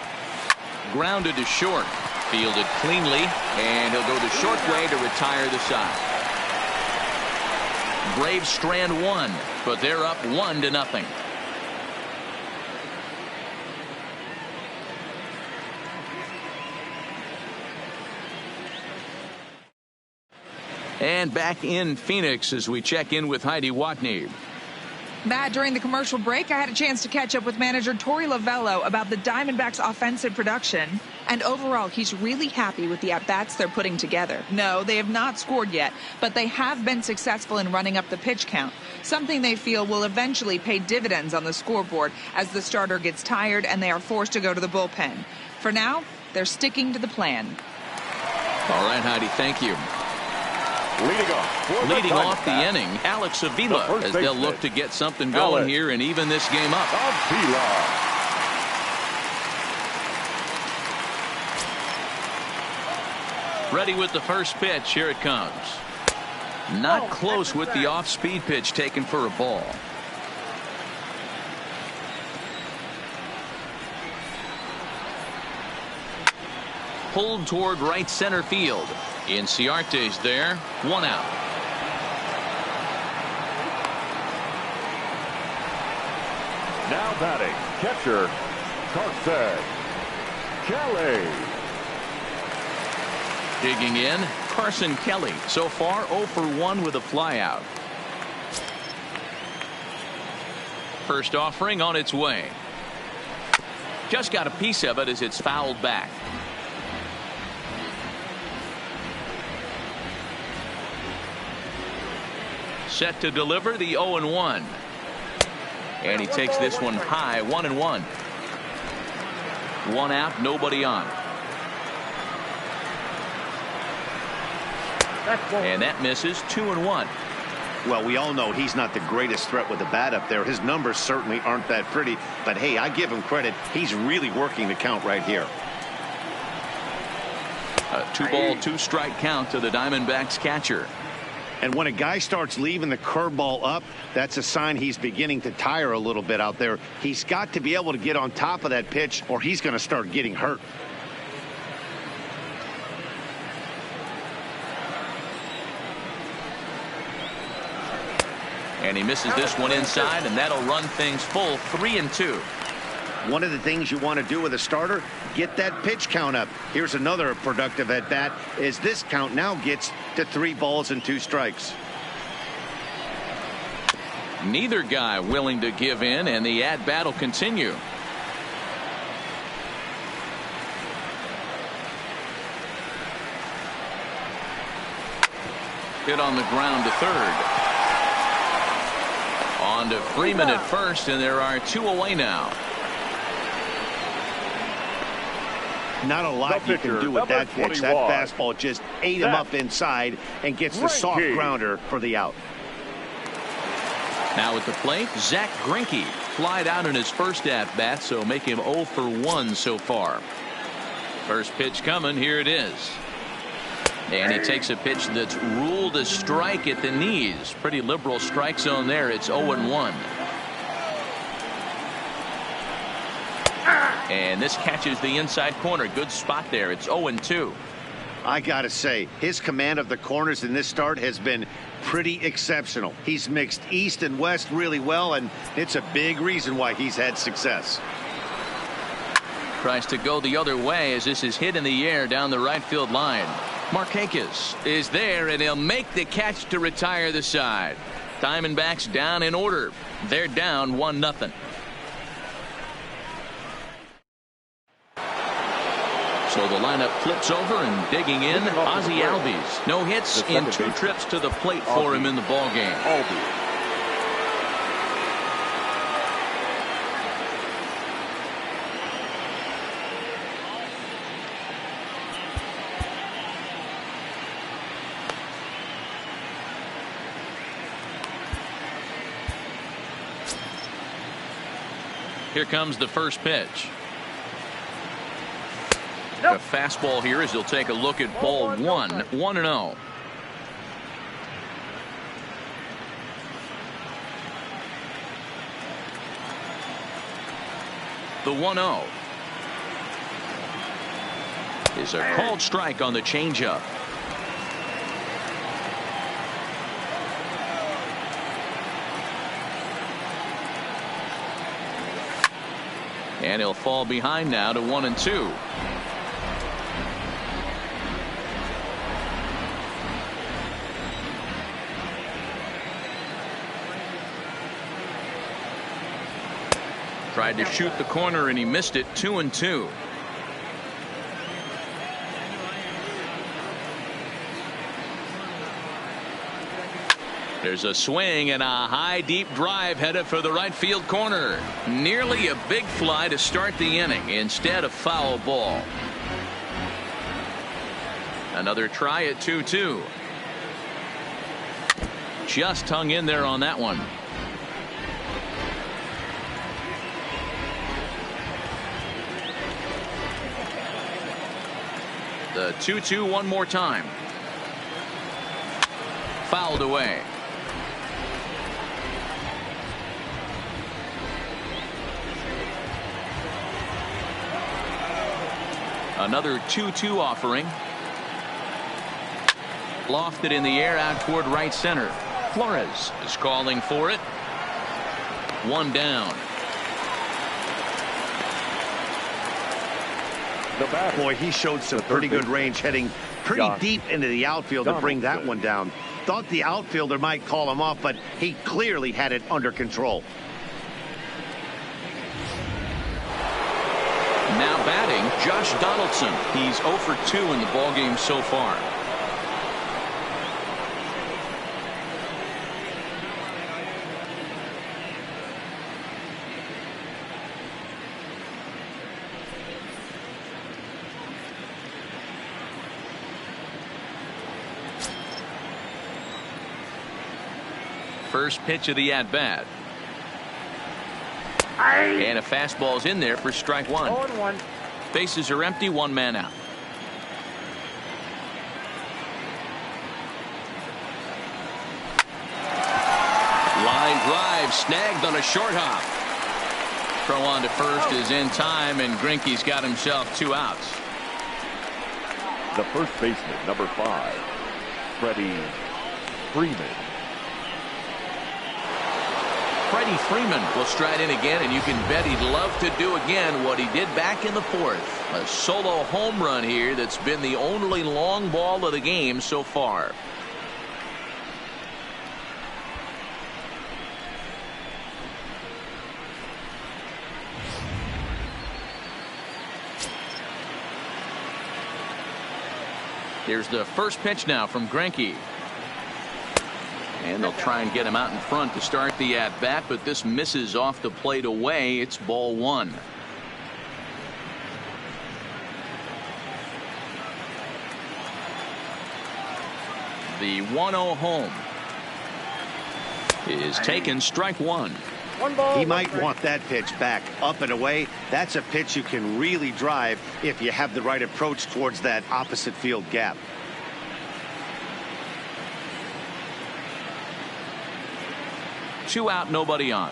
Grounded to short. Fielded cleanly, and he'll go the short way to retire the side. Braves strand 1, but they're up 1-0. And back in Phoenix as we check in with Heidi Watney. Matt, during the commercial break, I had a chance to catch up with manager Torey Lovello about the Diamondbacks' offensive production. And overall, he's really happy with the at-bats they're putting together. No, they have not scored yet, but they have been successful in running up the pitch count, something they feel will eventually pay dividends on the scoreboard as the starter gets tired and they are forced to go to the bullpen. For now, they're sticking to the plan. All right, Heidi, thank you. Leading off the inning, Alex Avila, as they'll look to get something going here and even this game up. Ready with the first pitch. Here it comes. Not close with the off-speed pitch taken for a ball. Pulled toward right center field. Inciarte's there. 1 out. Now batting, catcher, Carson Kelly. Digging in, Carson Kelly. So far 0 for 1 with a flyout. First offering on its way. Just got a piece of it as it's fouled back. Set to deliver the 0-1. And he takes this one high, 1-1. One out, nobody on. And that misses, 2-1. Well, we all know he's not the greatest threat with the bat up there. His numbers certainly aren't that pretty. But, hey, I give him credit. He's really working the count right here. A 2-ball, 2-strike count to the Diamondbacks catcher. And when a guy starts leaving the curveball up, that's a sign he's beginning to tire a little bit out there. He's got to be able to get on top of that pitch or he's going to start getting hurt. And he misses this one inside, and that'll run things full, 3-2. One of the things you want to do with a starter, get that pitch count up. Here's another productive at bat as this count now gets to 3 balls and 2 strikes. Neither guy willing to give in, and the at-bat will continue. Hit on the ground to third. On to Freeman at first, and there are 2 away now. Not a lot you can do with that pitch. That fastball just ate him up inside and gets the soft grounder for the out. Now at the plate, Zach Greinke flied out in his first at-bat, so make him 0 for 1 so far. First pitch coming, here it is. And he takes a pitch that's ruled a strike at the knees. Pretty liberal strike zone there. It's 0-1. And this catches the inside corner. Good spot there. It's 0-2. I gotta say, his command of the corners in this start has been pretty exceptional. He's mixed east and west really well, and it's a big reason why he's had success. Tries to go the other way as this is hit in the air down the right field line. Markakis is there, and he'll make the catch to retire the side. Diamondbacks down in order. They're down 1-0. So the lineup flips over, and digging in, Ozzie Albies. No hits in 2 trips to the plate for him in the ballgame. Here comes the first pitch. A fastball here as he'll take a look at ball 1. 1-0. The 1-0 is a called strike on the changeup. And he'll fall behind now to 1-2. Tried to shoot the corner and he missed it. 2-2. There's a swing and a high deep drive headed for the right field corner. Nearly a big fly to start the inning. Instead, a foul ball. Another try at 2-2. Just hung in there on that one. The 2-2 one more time. Fouled away. Another 2-2 offering. Lofted in the air out toward right center. Flores is calling for it. One down. Boy, he showed some pretty good range heading pretty deep into the outfield to bring that one down. Thought the outfielder might call him off, but he clearly had it under control. Now batting, Josh Donaldson. He's 0 for 2 in the ballgame so far. First pitch of the at-bat. And a fastball's in there for strike one. 0-1. Bases are empty, one man out. Line drive snagged on a short hop. Throw on to first is in time, and Greinke's got himself 2 outs. The first baseman, number 5, Freddie Freeman. Freddie Freeman will stride in again, and you can bet he'd love to do again what he did back in the 4th. A solo home run here that's been the only long ball of the game so far. Here's the first pitch now from Greinke. And they'll try and get him out in front to start the at-bat, but this misses off the plate away. It's ball 1. The 1-0 home is taken, strike 1. He might want that pitch back up and away. That's a pitch you can really drive if you have the right approach towards that opposite field gap. Two out, nobody on.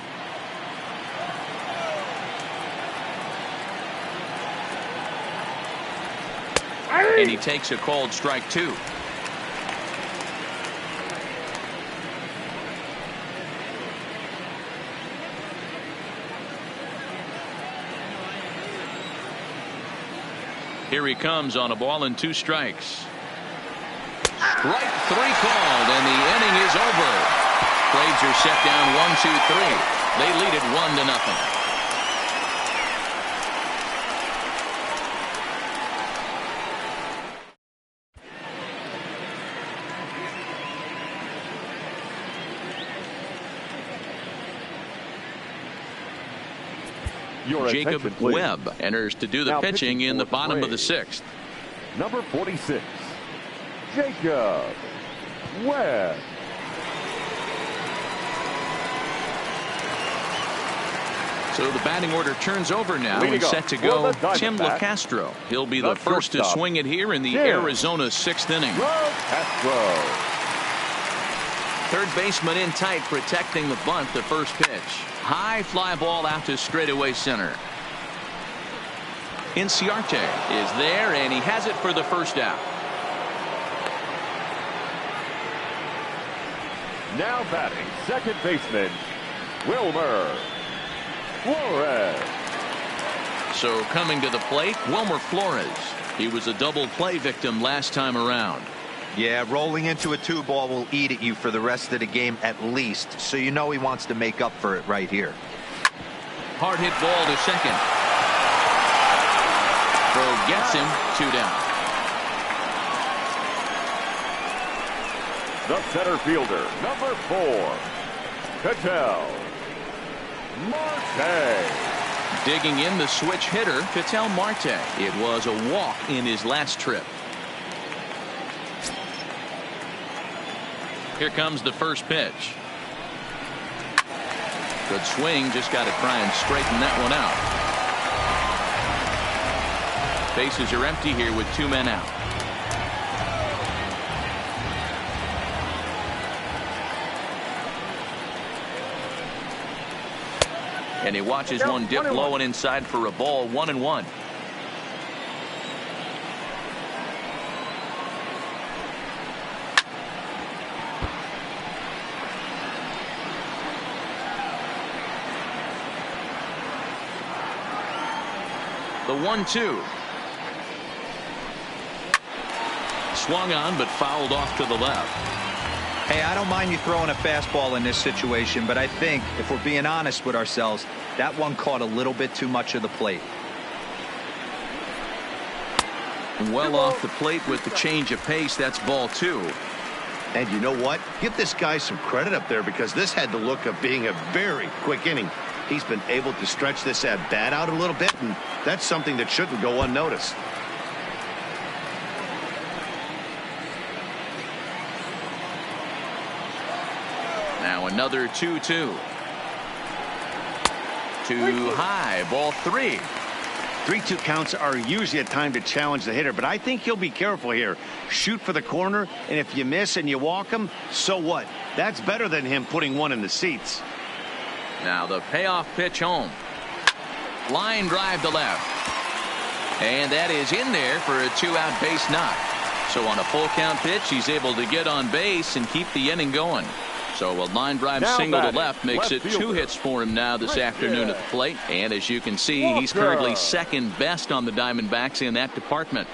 And he takes a called strike 2. Here he comes on a ball and 2 strikes. Strike 3 called, and the inning is over. Braves are set down 1-2-3. They lead it 1-0. Your Jacob attention, please. Webb enters to do the Now pitching in the bottom of the 6th. Number 46, Jacob Webb. So the batting order turns over now Leading and set to up go for the Tim Diamondbacks, LeCastro. He'll be the the first to shortstop, swing it here in the Tim Arizona 6th inning. Castro. Third baseman in tight, protecting the bunt. The first pitch. High fly ball out to straightaway center. Inciarte is there, and he has it for the first out. Now batting, second baseman, Wilmer Flores. So coming to the plate, Wilmer Flores. He was a double play victim last time around. Yeah, rolling into a 2-ball will eat at you for the rest of the game at least, so you know he wants to make up for it right here. Hard hit ball to second. Throw gets him, 2 down. The center fielder, number 4, Ketel Marte. Digging in the switch hitter, Ketel Marte. It was a walk in his last trip. Here comes the first pitch. Good swing, just got to try and straighten that one out. Bases are empty here with 2 men out. And he watches one dip low and inside for a ball, 1-1. The 1-2. Swung on, but fouled off to the left. Hey, I don't mind you throwing a fastball in this situation, but I think if we're being honest with ourselves, that one caught a little bit too much of the plate. Well off the plate with the change of pace. That's ball 2. And you know what? Give this guy some credit up there, because this had the look of being a very quick inning. He's been able to stretch this at bat out a little bit, and that's something that shouldn't go unnoticed. Now a Another 2-2. Too high, ball 3. 3-2 counts are usually a time to challenge the hitter, but I think he'll be careful here. Shoot for the corner, and if you miss and you walk him, so what? That's better than him putting one in the seats. Now the payoff pitch home. Line drive to left. And that is in there for a 2-out base knock. So on a full count pitch, he's able to get on base and keep the inning going. So a line drive Now single to batting, left makes it 2 fielder. hits for him now this afternoon at the plate. And as you can see, he's currently second best on the Diamondbacks in that department.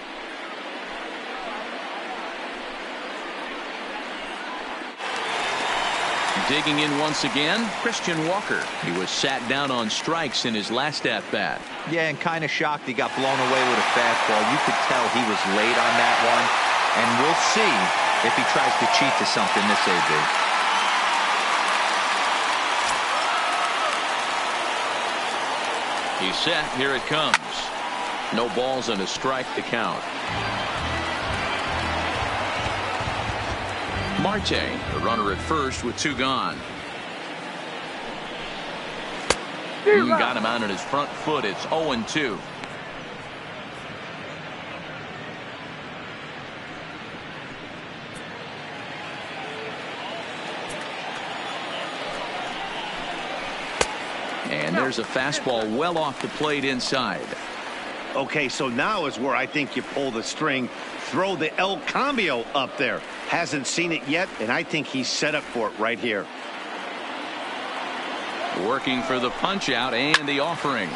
Digging in once again, Christian Walker. He was sat down on strikes in his last at bat. Yeah, and kind of shocked he got blown away with a fastball. You could tell he was late on that one. And we'll see if he tries to cheat to something this AB. He's set. Here it comes. No balls and a strike to count. Marte, the runner at first with 2 gone. Got him out on his front foot. It's 0-2. And there's a fastball well off the plate inside. Okay, so now is where I think you pull the string. Throw the El Cambio up there. Hasn't seen it yet, and I think he's set up for it right here. Working for the punch out and the offering.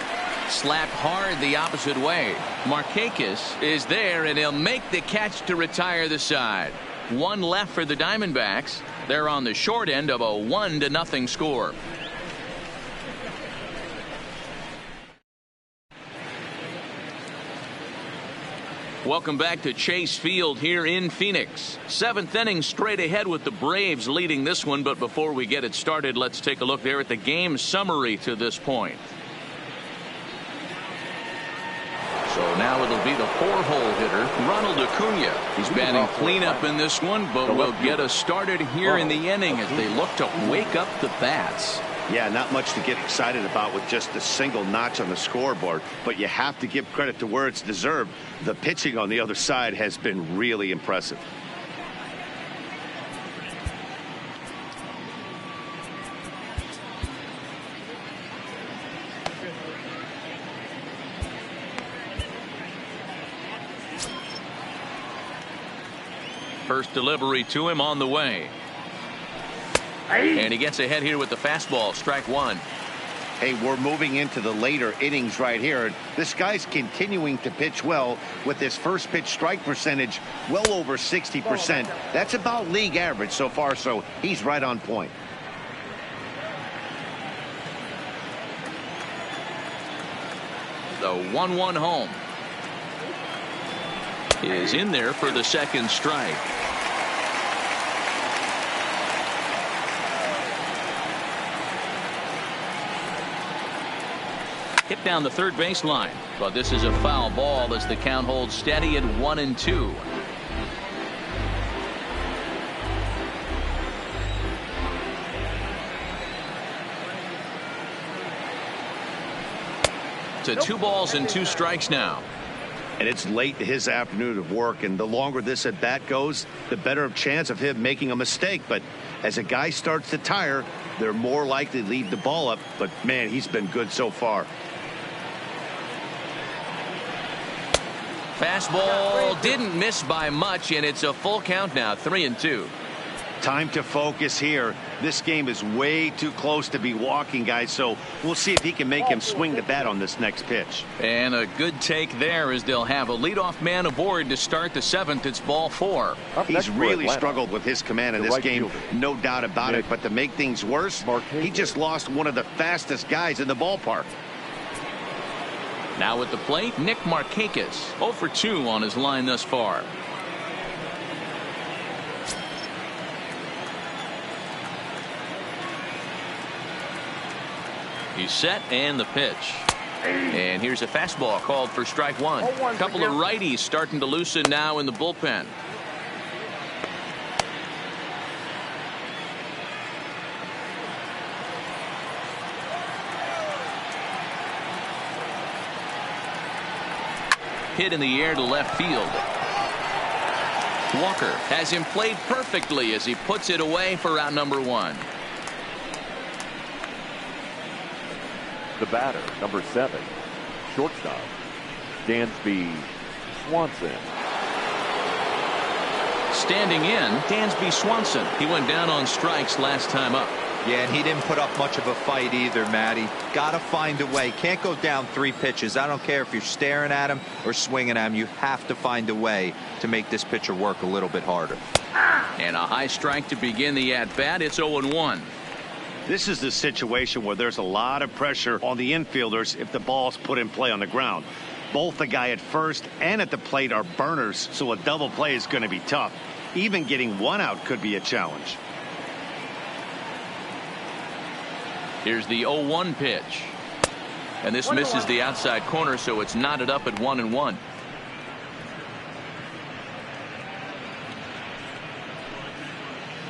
Slapped hard the opposite way. Markakis is there, and he'll make the catch to retire the side. 1 left for the Diamondbacks. They're on the short end of a 1-0 score. Welcome back to Chase Field here in Phoenix. 7th inning straight ahead with the Braves leading this one. But before we get it started, let's take a look there at the game summary to this point. So now it'll be the 4-hole hitter, Ronald Acuna. He's batting cleanup in this one, but will get us started here in the inning as they look to wake up the bats. Yeah, not much to get excited about with just a single notch on the scoreboard, but you have to give credit to where it's deserved. The pitching on the other side has been really impressive. First delivery to him on the way. And he gets ahead here with the fastball. Strike 1. Hey, we're moving into the later innings right here. This guy's continuing to pitch well with his first pitch strike percentage well over 60%. That's about league average so far, so he's right on point. The 1-1 home is in there for the second strike. Hit down the third baseline, but this is a foul ball as the count holds steady at 1-2. To 2 balls and 2 strikes now. And it's late in his afternoon of work, and the longer this at bat goes, the better chance of him making a mistake. But as a guy starts to tire, they're more likely to leave the ball up. But man, he's been good so far. Fastball didn't miss by much, and it's a full count now, 3-2. Time to focus here. This game is way too close to be walking, guys, so we'll see if he can make him swing the bat on this next pitch. And a good take there as they'll have a leadoff man aboard to start the 7th. It's ball 4. He's really struggled with his command in this game, no doubt about it. But to make things worse, he just lost one of the fastest guys in the ballpark. Now at the plate, Nick Markakis, 0 for 2 on his line thus far. He's set, and the pitch. And here's a fastball called for strike 1. A couple of righties starting to loosen now in the bullpen. hit in the air to left field. Walker has him played perfectly as he puts it away for out number 1. The batter, number 7, shortstop, Dansby Swanson. Standing in, Dansby Swanson. He went down on strikes last time up. Yeah, and he didn't put up much of a fight either, Matty. Got to find a way. Can't go down 3 pitches. I don't care if you're staring at him or swinging at him. You have to find a way to make this pitcher work a little bit harder. And a high strike to begin the at-bat. It's 0-1. This is the situation where there's a lot of pressure on the infielders if the ball's put in play on the ground. Both the guy at first and at the plate are burners, so a double play is going to be tough. Even getting 1 out could be a challenge. Here's the 0-1 pitch. And this misses the outside corner, so it's knotted up at 1-1.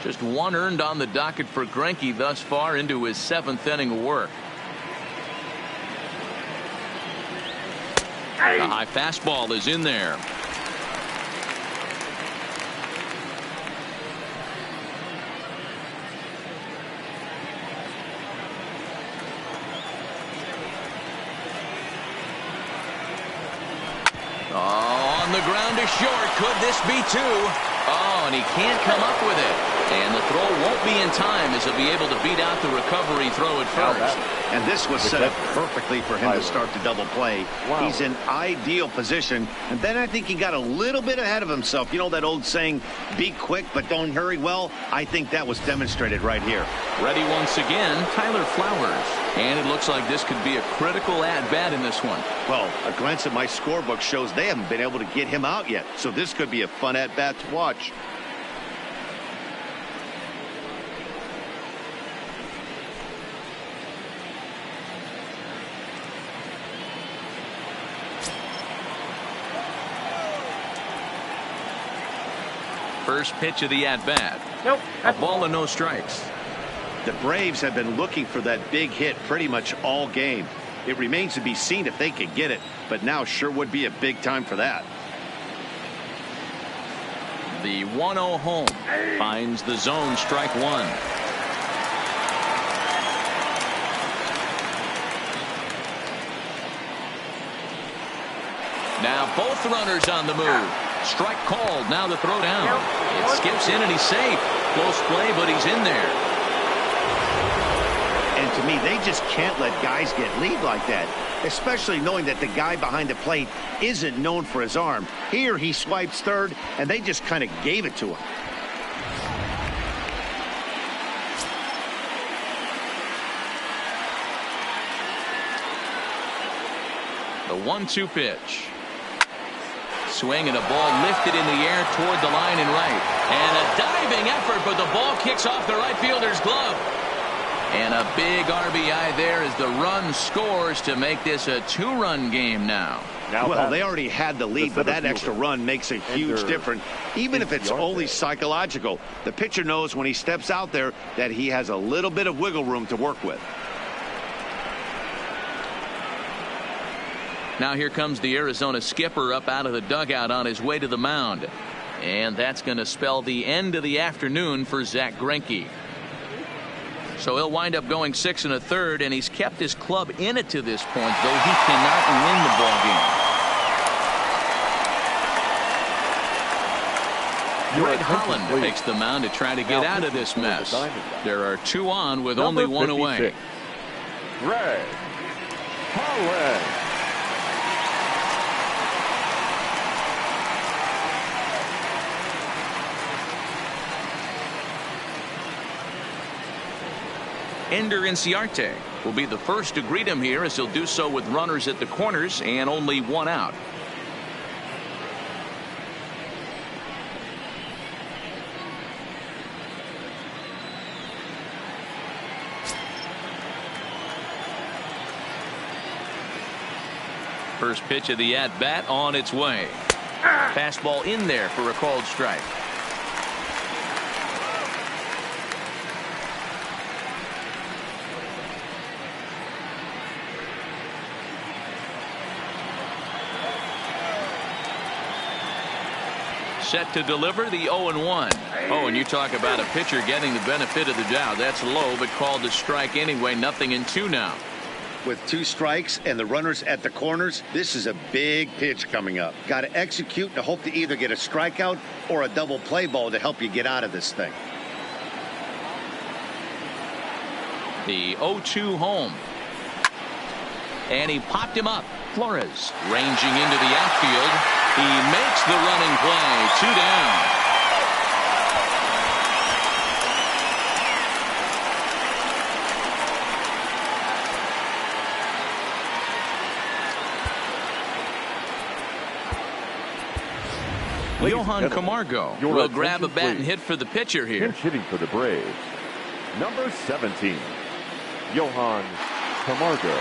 Just 1 earned on the docket for Greinke thus far into his 7th inning of work. The high fastball is in there. On the ground to short. Could this be 2? Oh, and he can't come up with it. And the throw won't be in time as he'll be able to beat out the recovery throw at first. And this was set up perfectly for him to start the double play. Wow. He's in ideal position. And then I think he got a little bit ahead of himself. You know that old saying, be quick but don't hurry? Well, I think that was demonstrated right here. Ready once again, Tyler Flowers. And it looks like this could be a critical at-bat in this one. Well, a glance at my scorebook shows they haven't been able to get him out yet. So this could be a fun at-bat to watch. First pitch of the at-bat. Nope. A ball and no strikes. The Braves have been looking for that big hit pretty much all game. It remains to be seen if they can get it, but now sure would be a big time for that. The 1-0 home finds the zone, strike 1. Now both runners on the move. Strike called. Now the throw down. It skips in and he's safe. Close play, but he's in there. And to me, they just can't let guys get lead like that, especially knowing that the guy behind the plate isn't known for his arm. Here he swipes third, and they just kind of gave it to him. The 1-2 pitch. Swing and a ball lifted in the air toward the line and right. And a diving effort, but the ball kicks off the right fielder's glove. And a big RBI there as the run scores to make this a 2-run game now. Well, they already had the lead, but that extra run makes a huge difference, even if it's only psychological. The pitcher knows when he steps out there that he has a little bit of wiggle room to work with. Now here comes the Arizona skipper up out of the dugout on his way to the mound. And that's going to spell the end of the afternoon for Zack Greinke. So he'll wind up going 6 1/3, and he's kept his club in it to this point, though he cannot win the ball game. Greg Holland takes the mound to try to get out of this mess. There are 2 on with only 1 away. Greg Holland. Ender Inciarte will be the first to greet him here, as he'll do so with runners at the corners and only 1 out. First pitch of the at-bat on its way. Fastball in there for a called strike. Set to deliver the 0-1. Oh, and you talk about a pitcher getting the benefit of the doubt. That's low, but called to strike anyway. Nothing in 2 now. With 2 strikes and the runners at the corners, this is a big pitch coming up. Got to execute to hope to either get a strikeout or a double play ball to help you get out of this thing. The 0-2 home. And he popped him up. Flores ranging into the outfield. He makes the running play. 2 down. Johan Camargo will grab a bat and hit for the pitcher here. Pinch hitting for the Braves. Number 17, Johan Camargo.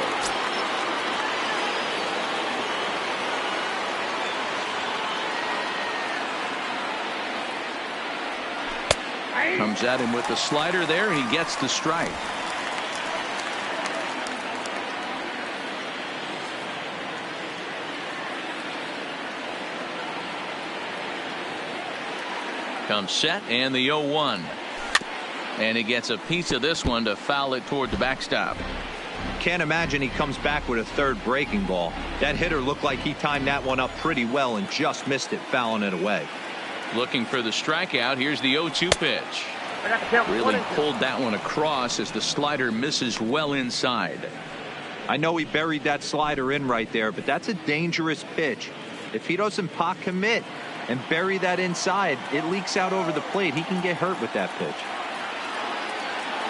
Comes at him with the slider there. He gets the strike. Comes set and the 0-1. And he gets a piece of this one to foul it toward the backstop. Can't imagine he comes back with a third breaking ball. That hitter looked like he timed that one up pretty well and just missed it, fouling it away. Looking for the strikeout. Here's the 0-2 pitch. Really pulled that one across as the slider misses well inside. I know he buried that slider in right there, but that's a dangerous pitch. If he doesn't pot commit and bury that inside, it leaks out over the plate. He can get hurt with that pitch.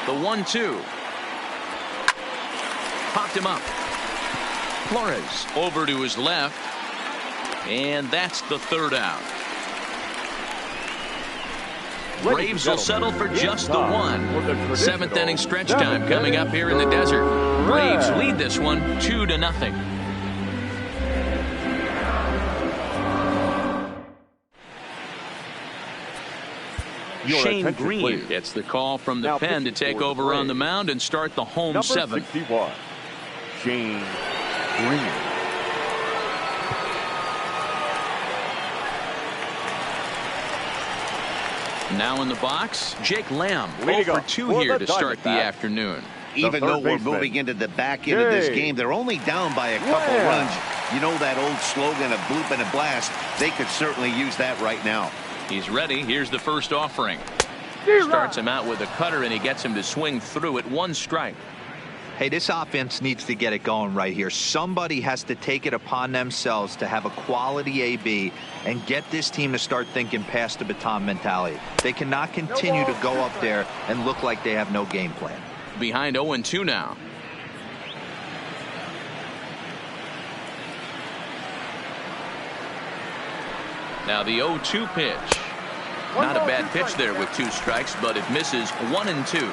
The 1-2. Popped him up. Flores over to his left. And that's the 3rd out. Braves will settle for just the 1. 7th inning stretch time coming up here in the desert. Braves lead this one 2-0. Shane Green gets the call from the pen to take over on the mound and start the home 7th. Number 61, Shane Green. Now in the box, Jake Lamb 0-for-2 here to start the afternoon. Even though we're moving into the back end of this game, they're only down by a couple runs. You know that old slogan of bloop and a blast. They could certainly use that right now. He's ready. Here's the first offering. Starts him out with a cutter, and he gets him to swing through it. 1 strike. Hey, this offense needs to get it going right here. Somebody has to take it upon themselves to have a quality AB and get this team to start thinking past the baton mentality. They cannot continue to go up there and look like they have no game plan. Behind 0-2 now. Now the 0-2 pitch. Not a bad pitch there with 2 strikes, but it misses. 1-2.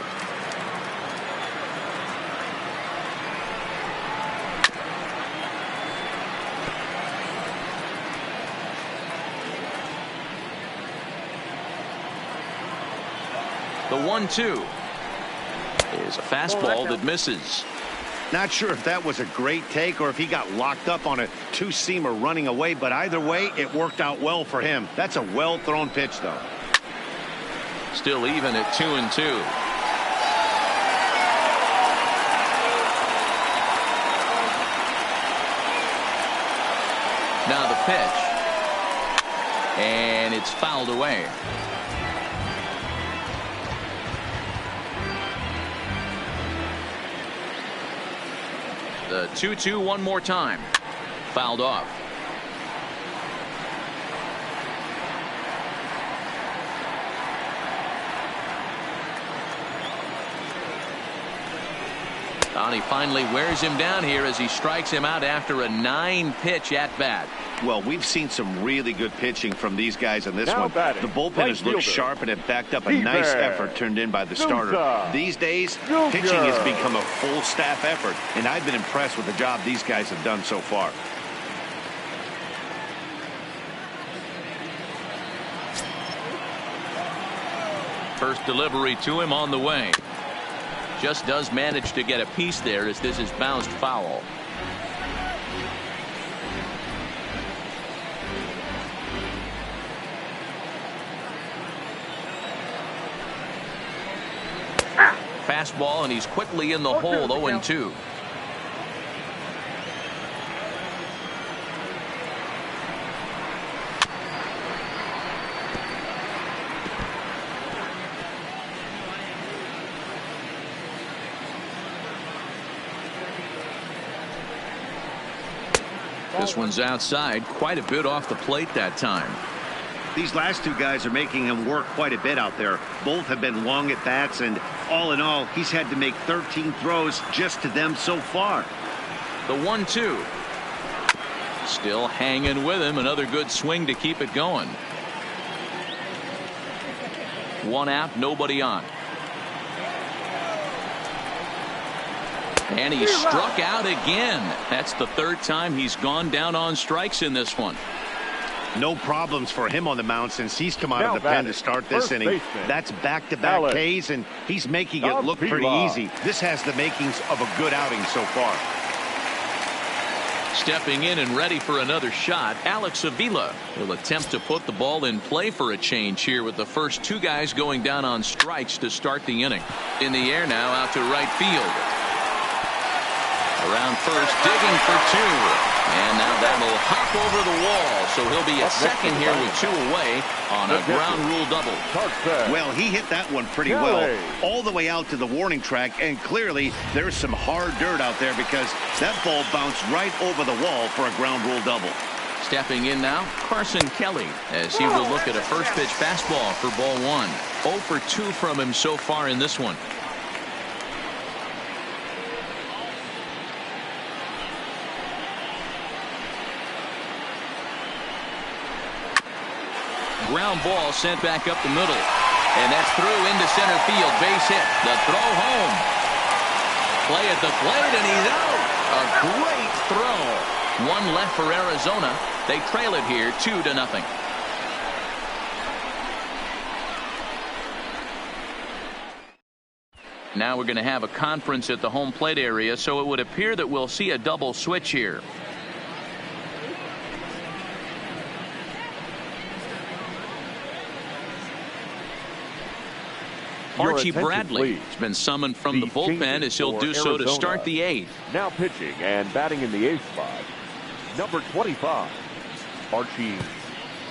The 1-2 is a fastball that misses. Not sure if that was a great take or if he got locked up on a 2-seamer running away, but either way, it worked out well for him. That's a well-thrown pitch, though. Still even at 2-2. Now the pitch. And it's fouled away. The 2-2 one more time. Fouled off. He finally wears him down here as he strikes him out after a 9-pitch at bat. Well, we've seen some really good pitching from these guys in this one. Batting, the bullpen has looked sharp and it backed up a nice effort turned in by the starter. These days, pitching has become a full staff effort, and I've been impressed with the job these guys have done so far. First delivery to him on the way. Just does manage to get a piece there as this is bounced foul. fastball, and he's quickly in the hole. 0-2. This one's outside, quite a bit off the plate that time. These last two guys are making him work quite a bit out there. Both have been long at bats, and all in all, he's had to make 13 throws just to them so far. The 1-2. Still hanging with him. Another good swing to keep it going. One out, nobody on. And he struck out again. That's the third time he's gone down on strikes in this one. No problems for him on the mound since he's come out of the pen to start this inning. That's back-to-back Ks, and he's making it look pretty easy. This has the makings of a good outing so far. Stepping in and ready for another shot, Alex Avila will attempt to put the ball in play for a change here with the first two guys going down on strikes to start the inning. In the air now, out to right field. Around first, digging for two. And now that'll hop over the wall. So he'll be at second here with two away on a ground rule double. Well, he hit that one pretty well all the way out to the warning track. And clearly there's some hard dirt out there because that ball bounced right over the wall for a ground rule double. Stepping in now, Carson Kelly, as he will look at a first pitch fastball for ball one. 0 for 2 from him so far in this one. Ground ball sent back up the middle. And that's through into center field. Base hit. The throw home. Play at the plate, and he's out. A great throw. One left for Arizona. They trail it here 2-0. Now we're going to have a conference at the home plate area, so it would appear that we'll see a double switch here. Archie Bradley has been summoned from the bullpen as he'll do so to start the eighth. Now pitching and batting in the eighth spot, number 25, Archie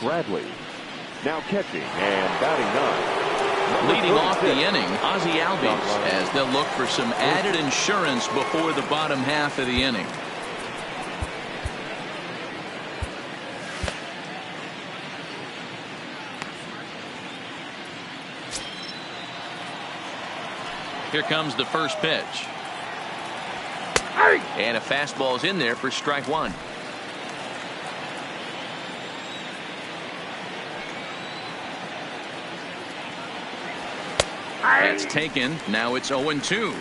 Bradley. Now catching and batting ninth. Leading off the inning, Ozzie Albies, as they'll look for some added insurance before the bottom half of the inning. Here comes the first pitch. And a fastball's in there for strike one. That's taken. Now it's 0-2.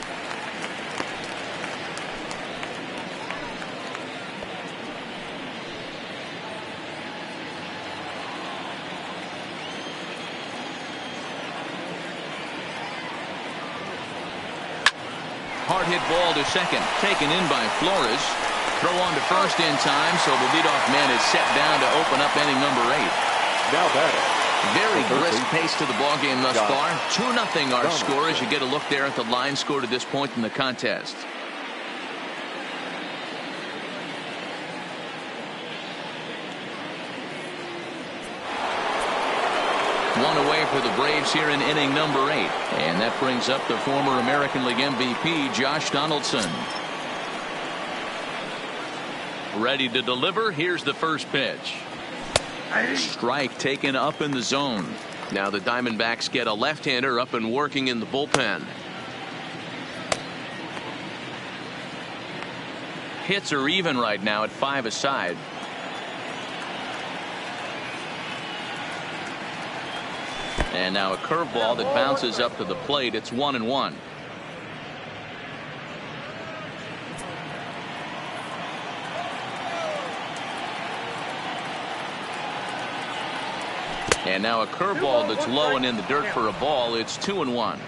Hard hit ball to second, taken in by Flores. Throw on to first in time, so the leadoff man is set down to open up inning number 8. Now batting. Very brisk pace to the ballgame thus far. 2-0 our score as you get a look there at the line score to this point in the contest. One away for the Braves here in inning number 8. And that brings up the former American League MVP, Josh Donaldson. Ready to deliver. Here's the first pitch. Strike taken up in the zone. Now the Diamondbacks get a left-hander up and working in the bullpen. Hits are even right now at 5 aside. And now a curveball that bounces up to the plate. It's 1-1. And now a curveball that's low and in the dirt for a ball. It's 2-1.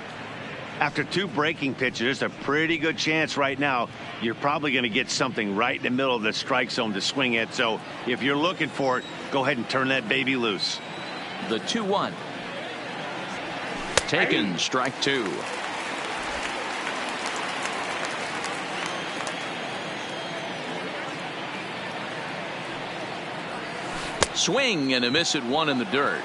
After 2 breaking pitches, a pretty good chance right now you're probably going to get something right in the middle of the strike zone to swing at. So if you're looking for it, go ahead and turn that baby loose. The 2-1. Taken, strike 2. Swing and a miss at one in the dirt.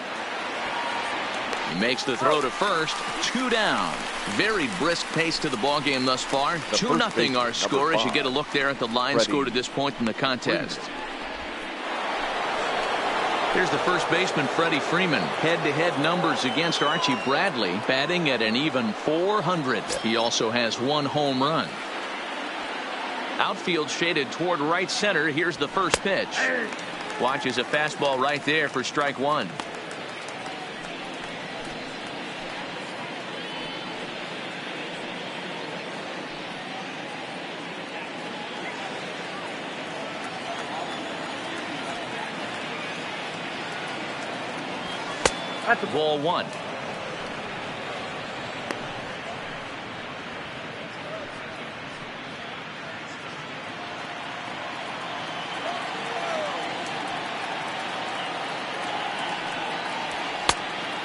He makes the throw to first. 2 down. Very brisk pace to the ball game thus far. 2-0 our score as you get a look there at the line score to this point in the contest. Here's the first baseman, Freddie Freeman. Head-to-head numbers against Archie Bradley, batting at an even .400. He also has 1 home run. Outfield shaded toward right center. Here's the first pitch. Watches a fastball right there for strike 1. That's a ball 1.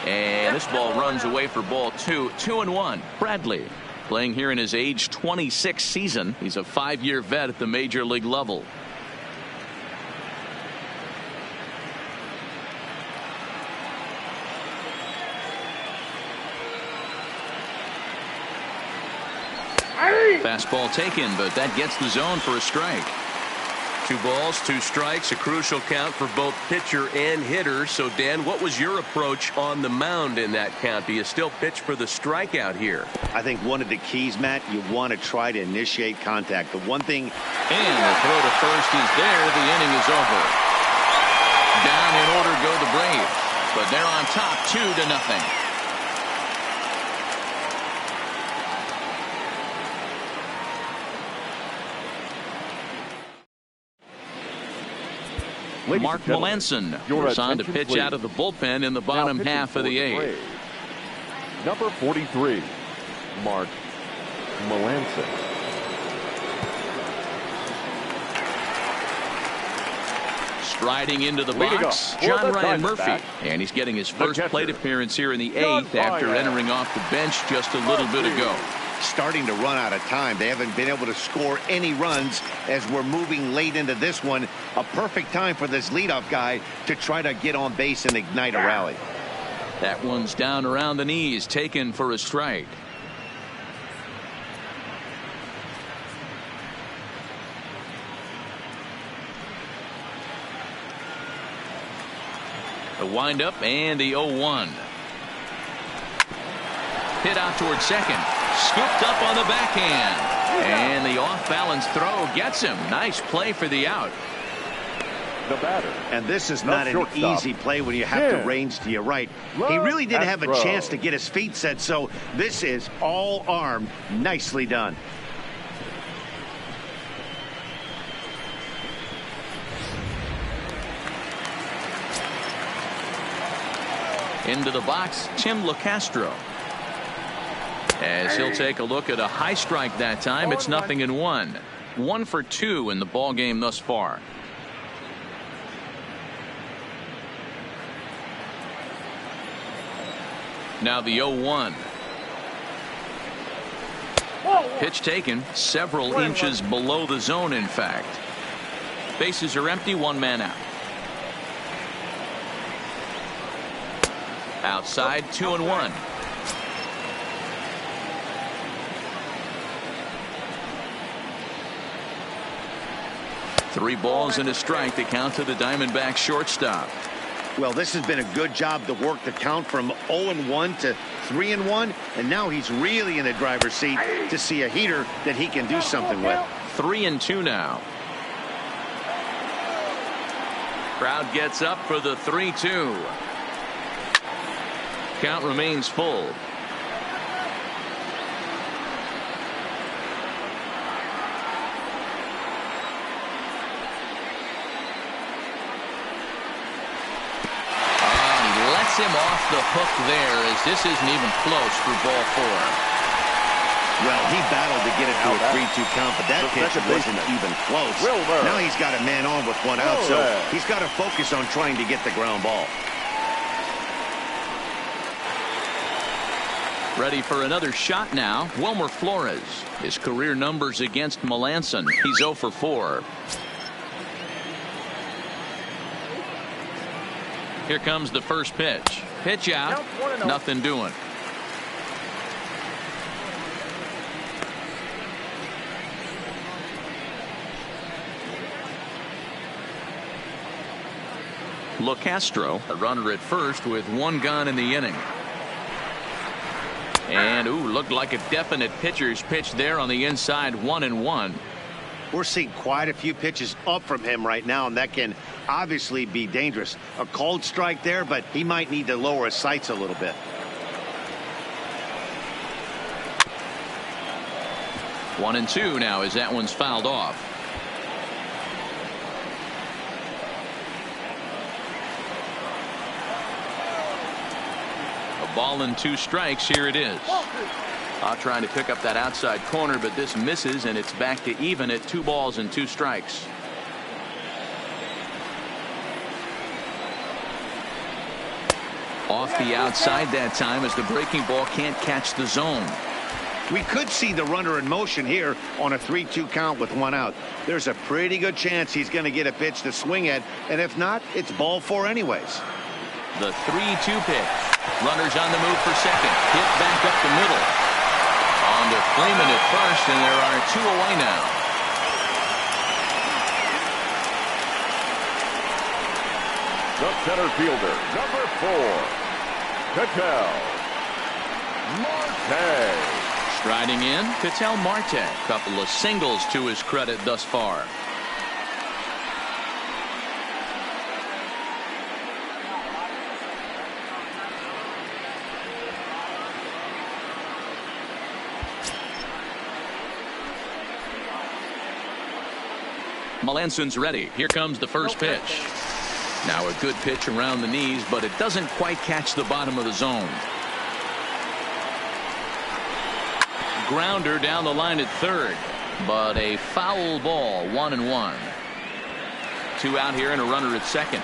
And this ball runs away for ball 2. 2-1. Bradley playing here in his age 26 season. He's a 5-year vet at the major league level. Fastball taken, but that gets the zone for a strike. 2 balls, 2 strikes, a crucial count for both pitcher and hitter. So, Dan, what was your approach on the mound in that count? Do you still pitch for the strikeout here? I think one of the keys, Matt, you want to try to initiate contact. The one thing. And the throw to first is there. The inning is over. Down in order go the Braves, but they're on top 2-0. Mark Melanson assigned to pitch out of the bullpen in the bottom half of the 8th. Number 43, Mark Melanson. Striding into the box, John Ryan Murphy. And he's getting his first plate appearance here in the 8th after entering off the bench just a little bit ago. Starting to run out of time. They haven't been able to score any runs as we're moving late into this one. A perfect time for this leadoff guy to try to get on base and ignite a rally. That one's down around the knees, taken for a strike. The windup and the 0-1. Hit out towards second. Scooped up on the backhand. And the off-balance throw gets him. Nice play for the out. The batter. And this is not an easy play when you have to range to your right. He really didn't have a chance to get his feet set, so this is all arm. Nicely done. Into the box, Tim LeCastro. As he'll take a look at a high strike that time. It's 0-1. 1 for 2 in the ball game thus far. Now the 0-1. Pitch taken several inches below the zone, in fact. Bases are empty, 1 man out. Outside, 2-1. Three balls and a strike to count to the Diamondbacks shortstop. Well, this has been a good job to work the count from 0-1 to 3-1, and now he's really in the driver's seat to see a heater that he can do something with. 3-2 now. Crowd gets up for the 3-2. Count remains full. Him off the hook there, as this isn't even close for ball 4. Well, he battled to get it to a 3-2 count, but that pitch wasn't even close. Now he's got a man on with 1 out, so he's got to focus on trying to get the ground ball. Ready for another shot now. Wilmer Flores. His career numbers against Melanson. He's 0 for 4. Here comes the first pitch. Pitch out. Nothing doing. LeCastro, a runner at first with one gone in the inning. And looked like a definite pitcher's pitch there on the inside. 1-1. We're seeing quite a few pitches up from him right now, and that can obviously be dangerous. A cold strike there, but he might need to lower his sights a little bit. One and two now as that one's fouled off. A ball and 2 strikes. Here it is. Trying to pick up that outside corner, but this misses, and it's back to even at 2 balls and 2 strikes. Off the outside that time as the breaking ball can't catch the zone. We could see the runner in motion here on a 3-2 count with 1 out. There's a pretty good chance he's going to get a pitch to swing at, and if not, it's ball 4 anyways. The 3-2 pitch. Runners on the move for second. Hit back up the middle. On to Freeman at first, and there are 2 away now. The center fielder, number 4, Ketel Marte. Striding in, Ketel Marte. Couple of singles to his credit thus far. Melanson's ready. Here comes the first pitch. Now a good pitch around the knees, but it doesn't quite catch the bottom of the zone. Grounder down the line at third, but a foul ball. 1-1. 2 out here and a runner at second.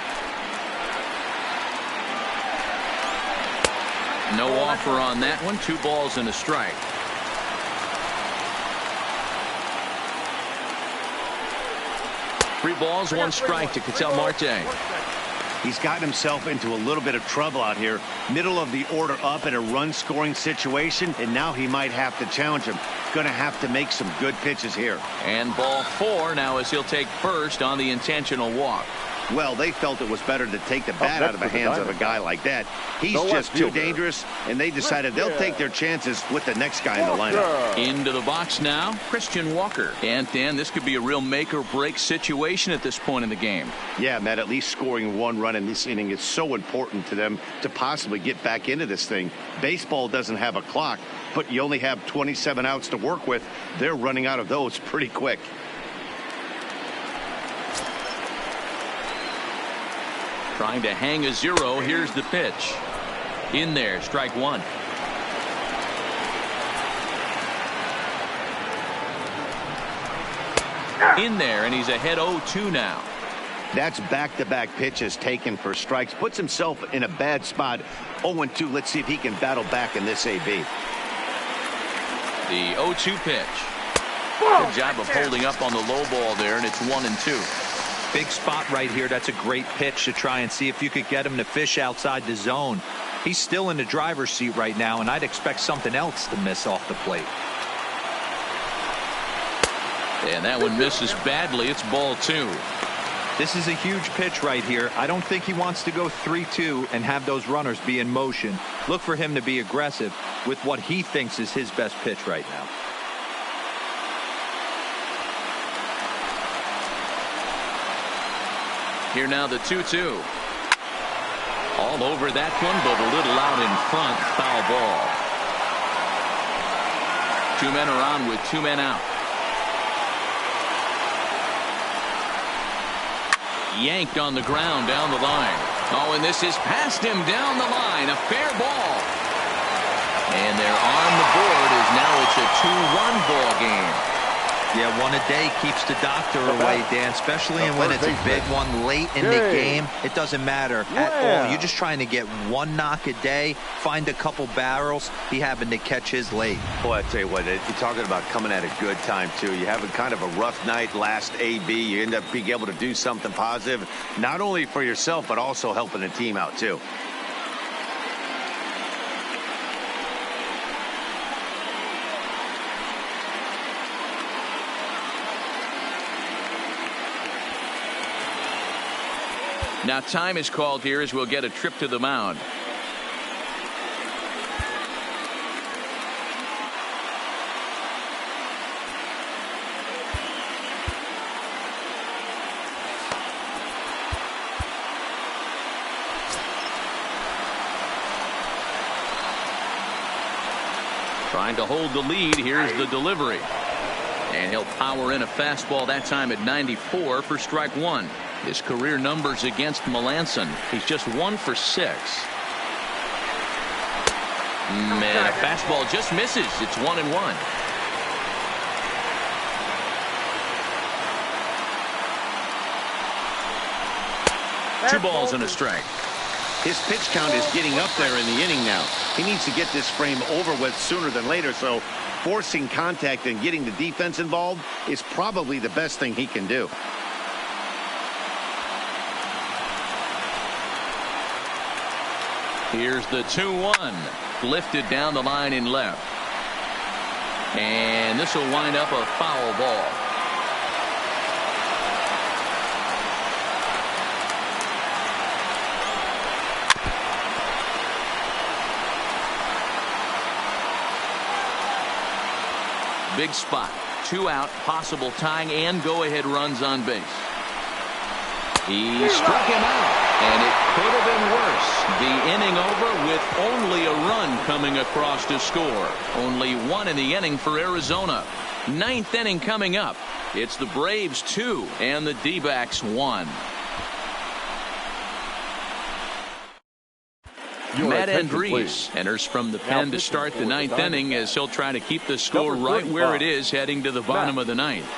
No offer on that one. 2 balls and a strike. Three balls, 1 strike to Ketel Marte. He's gotten himself into a little bit of trouble out here. Middle of the order up in a run-scoring situation, and now he might have to challenge him. Going to have to make some good pitches here. And ball 4 now as he'll take first on the intentional walk. Well, they felt it was better to take the bat out of the hands of a guy like that. He's just too dangerous, and they decided they'll take their chances with the next guy in the lineup. Into the box now, Christian Walker. And Dan, this could be a real make-or-break situation at this point in the game. Yeah, Matt, at least scoring 1 run in this inning is so important to them to possibly get back into this thing. Baseball doesn't have a clock, but you only have 27 outs to work with. They're running out of those pretty quick. Trying to hang a 0. Here's the pitch. In there, strike 1. In there, and he's ahead 0-2 now. That's back-to-back pitches taken for strikes. Puts himself in a bad spot. 0-2. Let's see if he can battle back in this AB. The 0-2 pitch. Good job of holding up on the low ball there, and it's 1-2. Big spot right here. That's a great pitch to try and see if you could get him to fish outside the zone. He's still in the driver's seat right now, and I'd expect something else to miss off the plate. And that one misses badly. It's ball 2. This is a huge pitch right here. I don't think he wants to go 3-2 and have those runners be in motion. Look for him to be aggressive with what he thinks is his best pitch right now. Here now the 2-2. All over that one, but a little out in front. Foul ball. 2 men are on with 2 men out. Yanked on the ground down the line. Oh, and this is past him down the line. A fair ball. And they're on the board as now it's a 2-1 ball game. Yeah, one a day keeps the doctor away, Dan, especially when it's a big one late in the game. It doesn't matter at all. You're just trying to get one knock a day, find a couple barrels. He happened to catch his late. Boy, I tell you what, you're talking about coming at a good time, too. You have a kind of a rough night last AB. You end up being able to do something positive, not only for yourself, but also helping the team out, too. Now time is called here as we'll get a trip to the mound. Trying to hold the lead. Here's the delivery. And he'll power in a fastball that time at 94 for strike one. His career numbers against Melanson. He's just 1 for 6. Man, a fastball just misses. It's 1-1. Two balls and a strike. His pitch count is getting up there in the inning now. He needs to get this frame over with sooner than later, so forcing contact and getting the defense involved is probably the best thing he can do. Here's the 2-1. Lifted down the line in left. And this will wind up a foul ball. Big spot. 2 out, possible tying and go-ahead runs on base. He struck him out, and it could have been worse. The inning over with only a run coming across to score. Only 1 in the inning for Arizona. 9th inning coming up. It's the Braves 2 and the D-backs 1. Matt Andrees enters from the pen to start the 9th inning as he'll try to keep the score right where it is heading to the bottom of the 9th.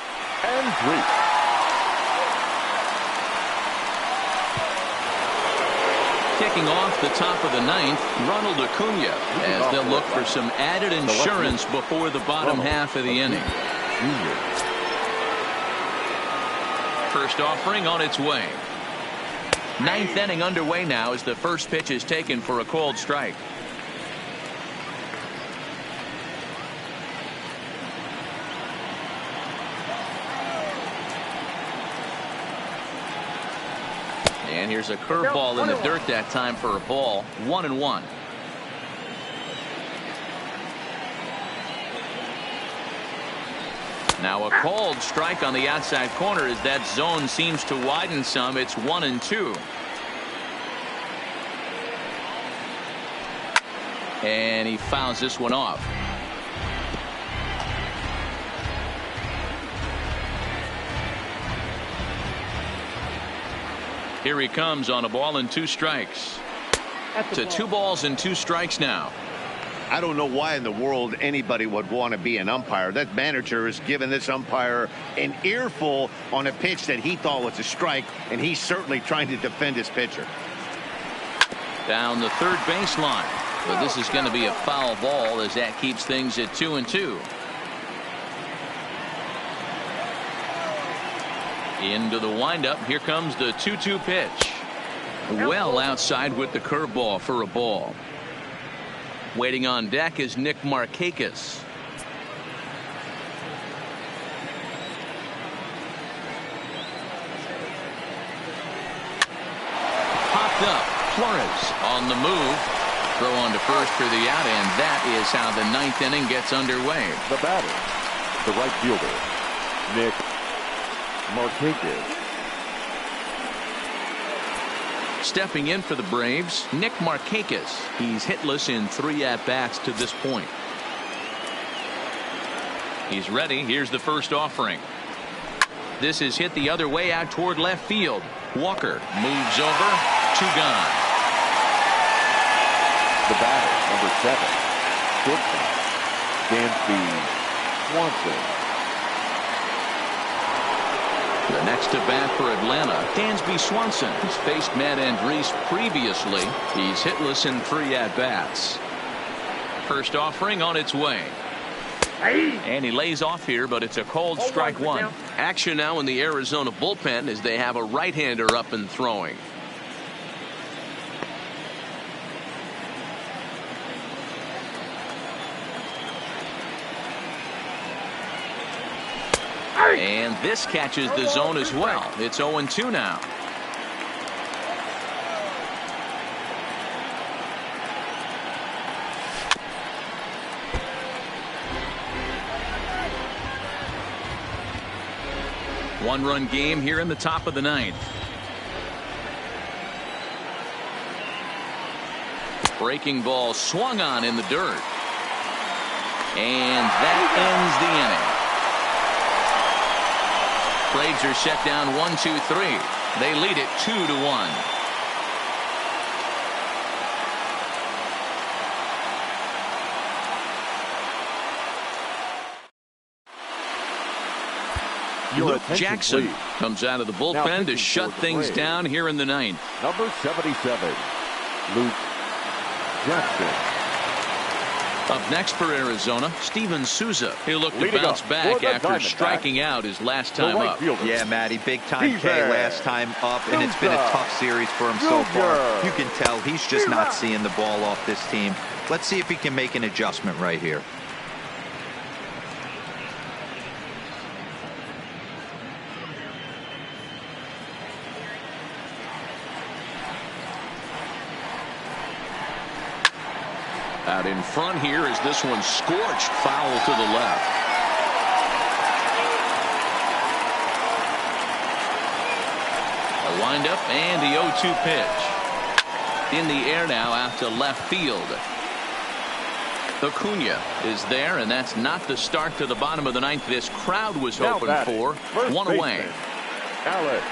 Kicking off the top of the 9th, Ronald Acuna, as they'll look for some added insurance before the bottom half of the inning. First offering on its way. 9th inning underway now as the first pitch is taken for a called strike. And here's a curveball in the dirt that time for a ball. 1-1. Now a called strike on the outside corner as that zone seems to widen some. It's 1-2. And he fouls this one off. Here he comes on a ball and 2 strikes. To 2 balls and 2 strikes now. I don't know why in the world anybody would want to be an umpire. That manager has given this umpire an earful on a pitch that he thought was a strike, and he's certainly trying to defend his pitcher. Down the third baseline. But this is going to be a foul ball as that keeps things at 2-2. Into the windup. Here comes the 2-2 pitch. Well outside with the curveball for a ball. Waiting on deck is Nick Markakis. Popped up. Flores on the move. Throw on to first for the out, and that is how the 9th inning gets underway. The batter, the right fielder, Nick Markakis. Stepping in for the Braves, Nick Markakis. He's hitless in 3 at-bats to this point. He's ready. Here's the first offering. This is hit the other way out toward left field. Walker moves over. 2 gone. The batter, number 7, shortstop, Dansby Swanson. The next to bat for Atlanta, Dansby Swanson. He's faced Matt Andriese previously. He's hitless in 3 at-bats. First offering on its way. And he lays off here, but it's a cold strike one. Action now in the Arizona bullpen as they have a right-hander up and throwing. And this catches the zone as well. It's 0-2 now. One-run game here in the top of the 9th. Breaking ball swung on in the dirt. And that ends the inning. Braves are set down 1-2-3. They lead it 2-1. Luke Jackson comes out of the bullpen to shut things down here in the 9th. Number 77, Luke Jackson. Up next for Arizona, Steven Souza. He'll look to bounce back after striking out his last time up. Yeah, Matty, big time K last time up, and it's been a tough series for him so far. You can tell he's just not seeing the ball off this team. Let's see if he can make an adjustment right here. Out in front here is this one scorched foul to the left. A windup and the 0-2 pitch. In the air now out to left field. Acuna is there, and that's not the start to the bottom of the 9th this crowd was hoping for. One away. Alex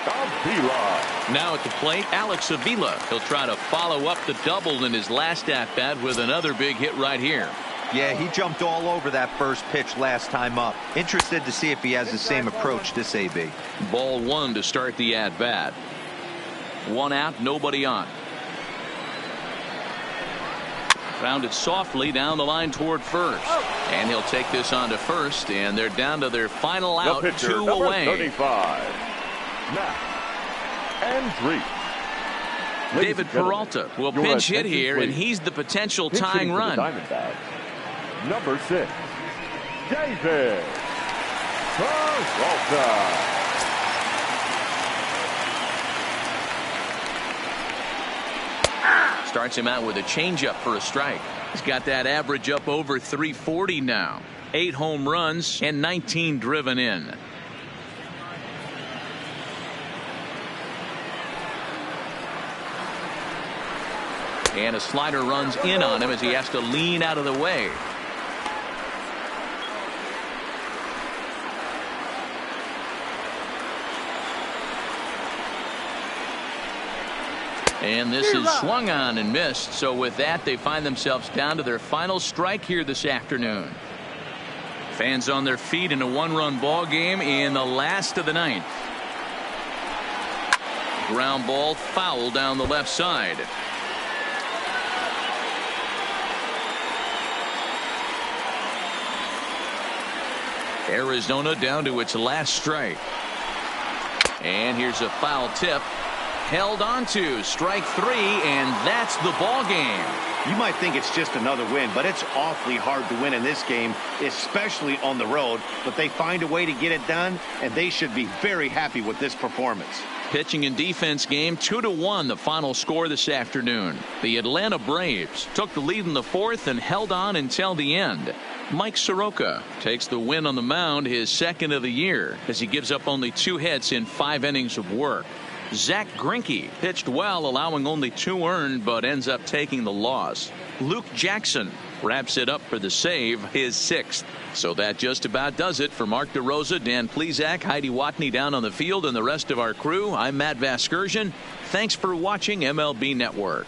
Avila. Now at the plate, Alex Avila. He'll try to follow up the double in his last at-bat with another big hit right here. Yeah, he jumped all over that first pitch last time up. Interested to see if he has the same approach this AB. Ball 1 to start the at-bat. 1 out, nobody on. Grounded softly down the line toward first. And he'll take this on to first, and they're down to their final out, 2 away. 35. Matt Andriese. David Peralta will pinch hit here, and he's the potential tying run. Number 6, David Peralta. Starts him out with a changeup for a strike. He's got that average up over 340 now. 8 home runs and 19 driven in. And a slider runs in on him as he has to lean out of the way. And this is swung on and missed. So with that, they find themselves down to their final strike here this afternoon. Fans on their feet in a 1-run ball game in the last of the 9th. Ground ball foul down the left side. Arizona down to its last strike. And here's a foul tip. Held on to strike 3, and that's the ball game. You might think it's just another win, but it's awfully hard to win in this game, especially on the road. But they find a way to get it done, and they should be very happy with this performance. Pitching and defense game, 2-1 the final score this afternoon. The Atlanta Braves took the lead in the 4th and held on until the end. Mike Soroka takes the win on the mound, his 2nd of the year, as he gives up only 2 hits in 5 innings of work. Zach Greinke pitched well, allowing only 2 earned, but ends up taking the loss. Luke Jackson wraps it up for the save, his 6th. So that just about does it for Mark DeRosa, Dan Plesac, Heidi Watney down on the field, and the rest of our crew. I'm Matt Vasgersian. Thanks for watching MLB Network.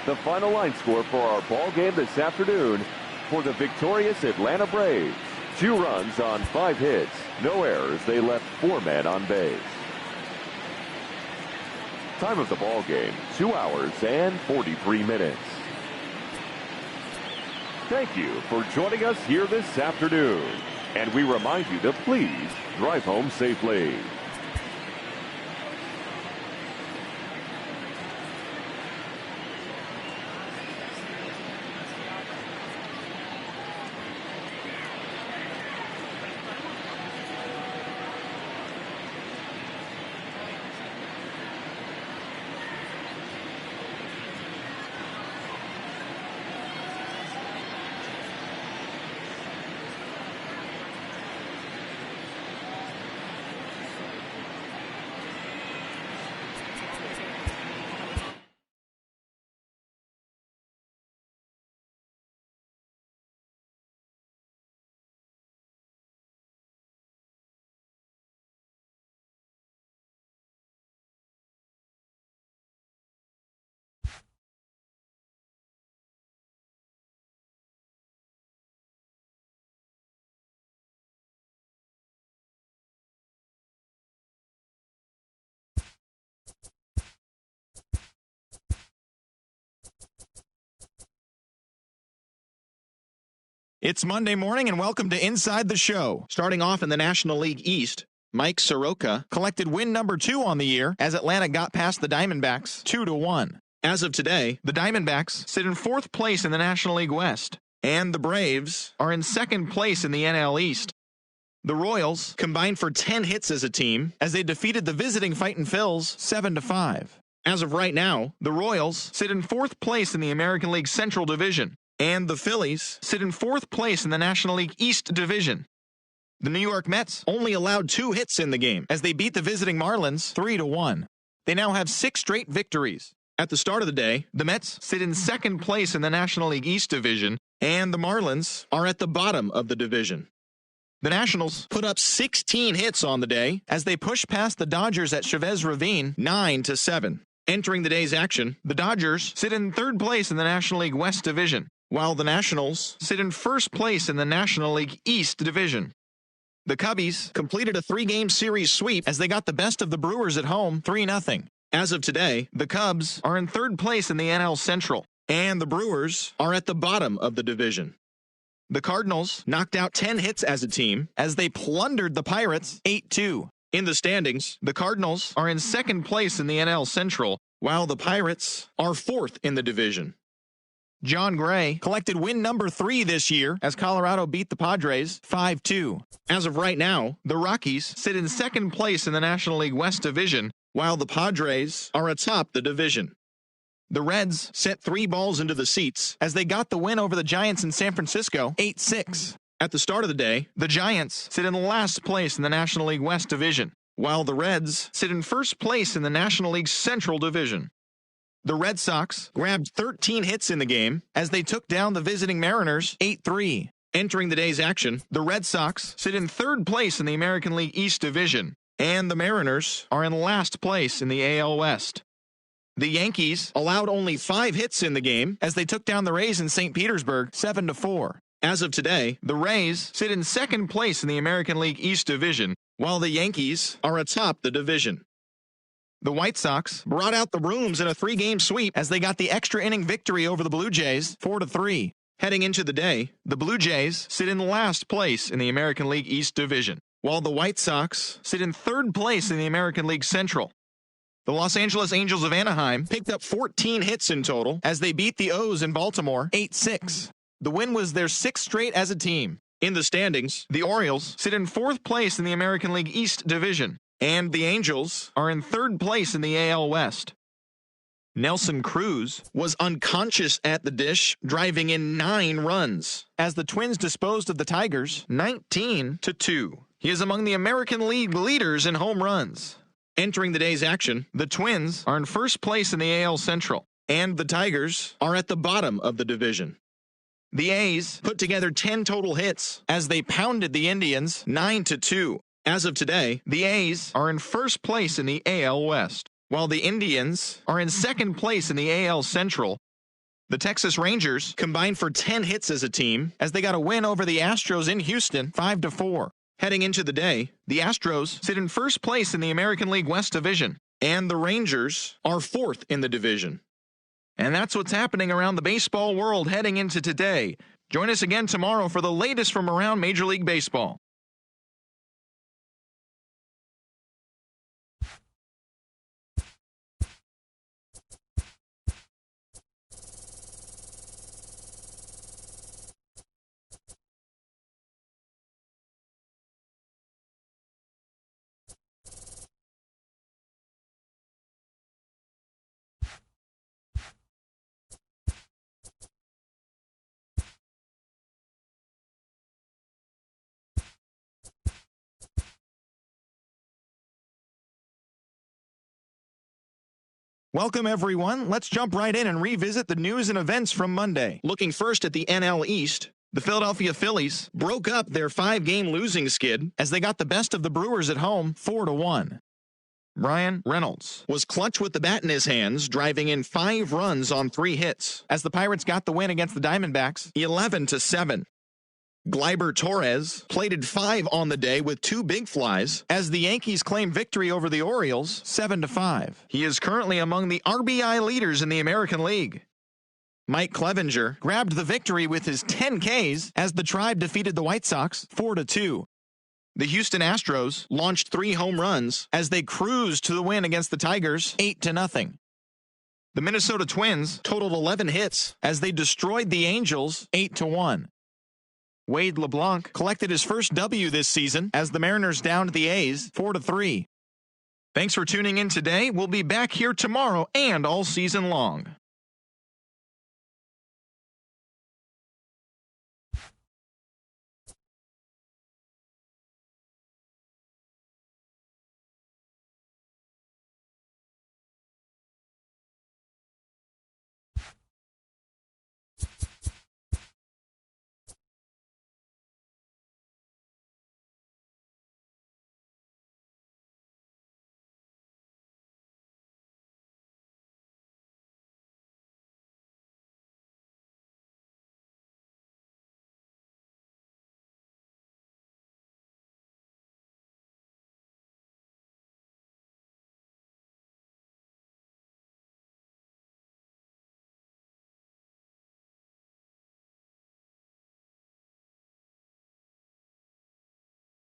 The final line score for our ball game this afternoon for the victorious Atlanta Braves. 2 runs on 5 hits, no errors. They left 4 men on base. Time of the ball game, 2 hours and 43 minutes. Thank you for joining us here this afternoon. And we remind you to please drive home safely. It's Monday morning and welcome to Inside the Show. Starting off in the National League East, Mike Soroka collected win number 2 on the year as Atlanta got past the Diamondbacks 2-1. As of today, the Diamondbacks sit in 4th place in the National League West, and the Braves are in 2nd place in the NL East. The Royals combined for 10 hits as a team as they defeated the visiting Fightin' Phils 7-5. As of right now, the Royals sit in 4th place in the American League Central Division, and the Phillies sit in 4th place in the National League East Division. The New York Mets only allowed 2 hits in the game as they beat the visiting Marlins 3-1. They now have 6 straight victories. At the start of the day, the Mets sit in 2nd place in the National League East Division, and the Marlins are at the bottom of the division. The Nationals put up 16 hits on the day as they pushed past the Dodgers at Chavez Ravine 9-7. Entering the day's action, the Dodgers sit in 3rd place in the National League West Division, while the Nationals sit in 1st place in the National League East Division. The Cubbies completed a 3-game series sweep as they got the best of the Brewers at home 3-0. As of today, the Cubs are in 3rd place in the NL Central, and the Brewers are at the bottom of the division. The Cardinals knocked out 10 hits as a team as they plundered the Pirates 8-2. In the standings, the Cardinals are in 2nd place in the NL Central, while the Pirates are 4th in the division. John Gray collected win number 3 this year as Colorado beat the Padres 5-2. As of right now, the Rockies sit in 2nd place in the National League West Division, while the Padres are atop the division. The Reds set 3 balls into the seats as they got the win over the Giants in San Francisco 8-6. At the start of the day, the Giants sit in last place in the National League West Division, while the Reds sit in 1st place in the National League Central Division. The Red Sox grabbed 13 hits in the game as they took down the visiting Mariners 8-3. Entering the day's action, the Red Sox sit in 3rd place in the American League East Division, and the Mariners are in last place in the AL West. The Yankees allowed only 5 hits in the game as they took down the Rays in St. Petersburg 7-4. As of today, the Rays sit in 2nd place in the American League East Division, while the Yankees are atop the division. The White Sox brought out the brooms in a 3-game sweep as they got the extra inning victory over the Blue Jays 4-3. Heading into the day, the Blue Jays sit in last place in the American League East Division, while the White Sox sit in 3rd place in the American League Central. The Los Angeles Angels of Anaheim picked up 14 hits in total as they beat the O's in Baltimore 8-6. The win was their 6th straight as a team. In the standings, the Orioles sit in 4th place in the American League East Division, and the Angels are in 3rd place in the AL West. Nelson Cruz was unconscious at the dish, driving in 9 runs, as the Twins disposed of the Tigers 19-2. He is among the American League leaders in home runs. Entering the day's action, the Twins are in 1st place in the AL Central, and the Tigers are at the bottom of the division. The A's put together 10 total hits as they pounded the Indians 9-2. As of today, the A's are in 1st place in the AL West, while the Indians are in 2nd place in the AL Central, The Texas Rangers combined for 10 hits as a team as they got a win over the Astros in Houston 5-4. Heading into the day, the Astros sit in first place in the American League West Division, and the Rangers are fourth in the division. And that's what's happening around the baseball world heading into today. Join us again tomorrow for the latest from around Major League Baseball. Welcome, everyone. Let's jump right in and revisit the news and events from Monday. Looking first at the NL East, the Philadelphia Phillies broke up their 5-game losing skid as they got the best of the Brewers at home 4-1. Brian Reynolds was clutch with the bat in his hands, driving in 5 runs on 3 hits as the Pirates got the win against the Diamondbacks 11-7. Gleyber Torres plated 5 on the day with 2 big flies as the Yankees claim victory over the Orioles 7-5. He is currently among the RBI leaders in the American League. Mike Clevinger grabbed the victory with his 10 Ks as the Tribe defeated the White Sox 4-2. The Houston Astros launched 3 home runs as they cruised to the win against the Tigers 8-0. The Minnesota Twins totaled 11 hits as they destroyed the Angels 8-1. Wade LeBlanc collected his first W this season as the Mariners downed the A's 4-3. Thanks for tuning in today. We'll be back here tomorrow and all season long.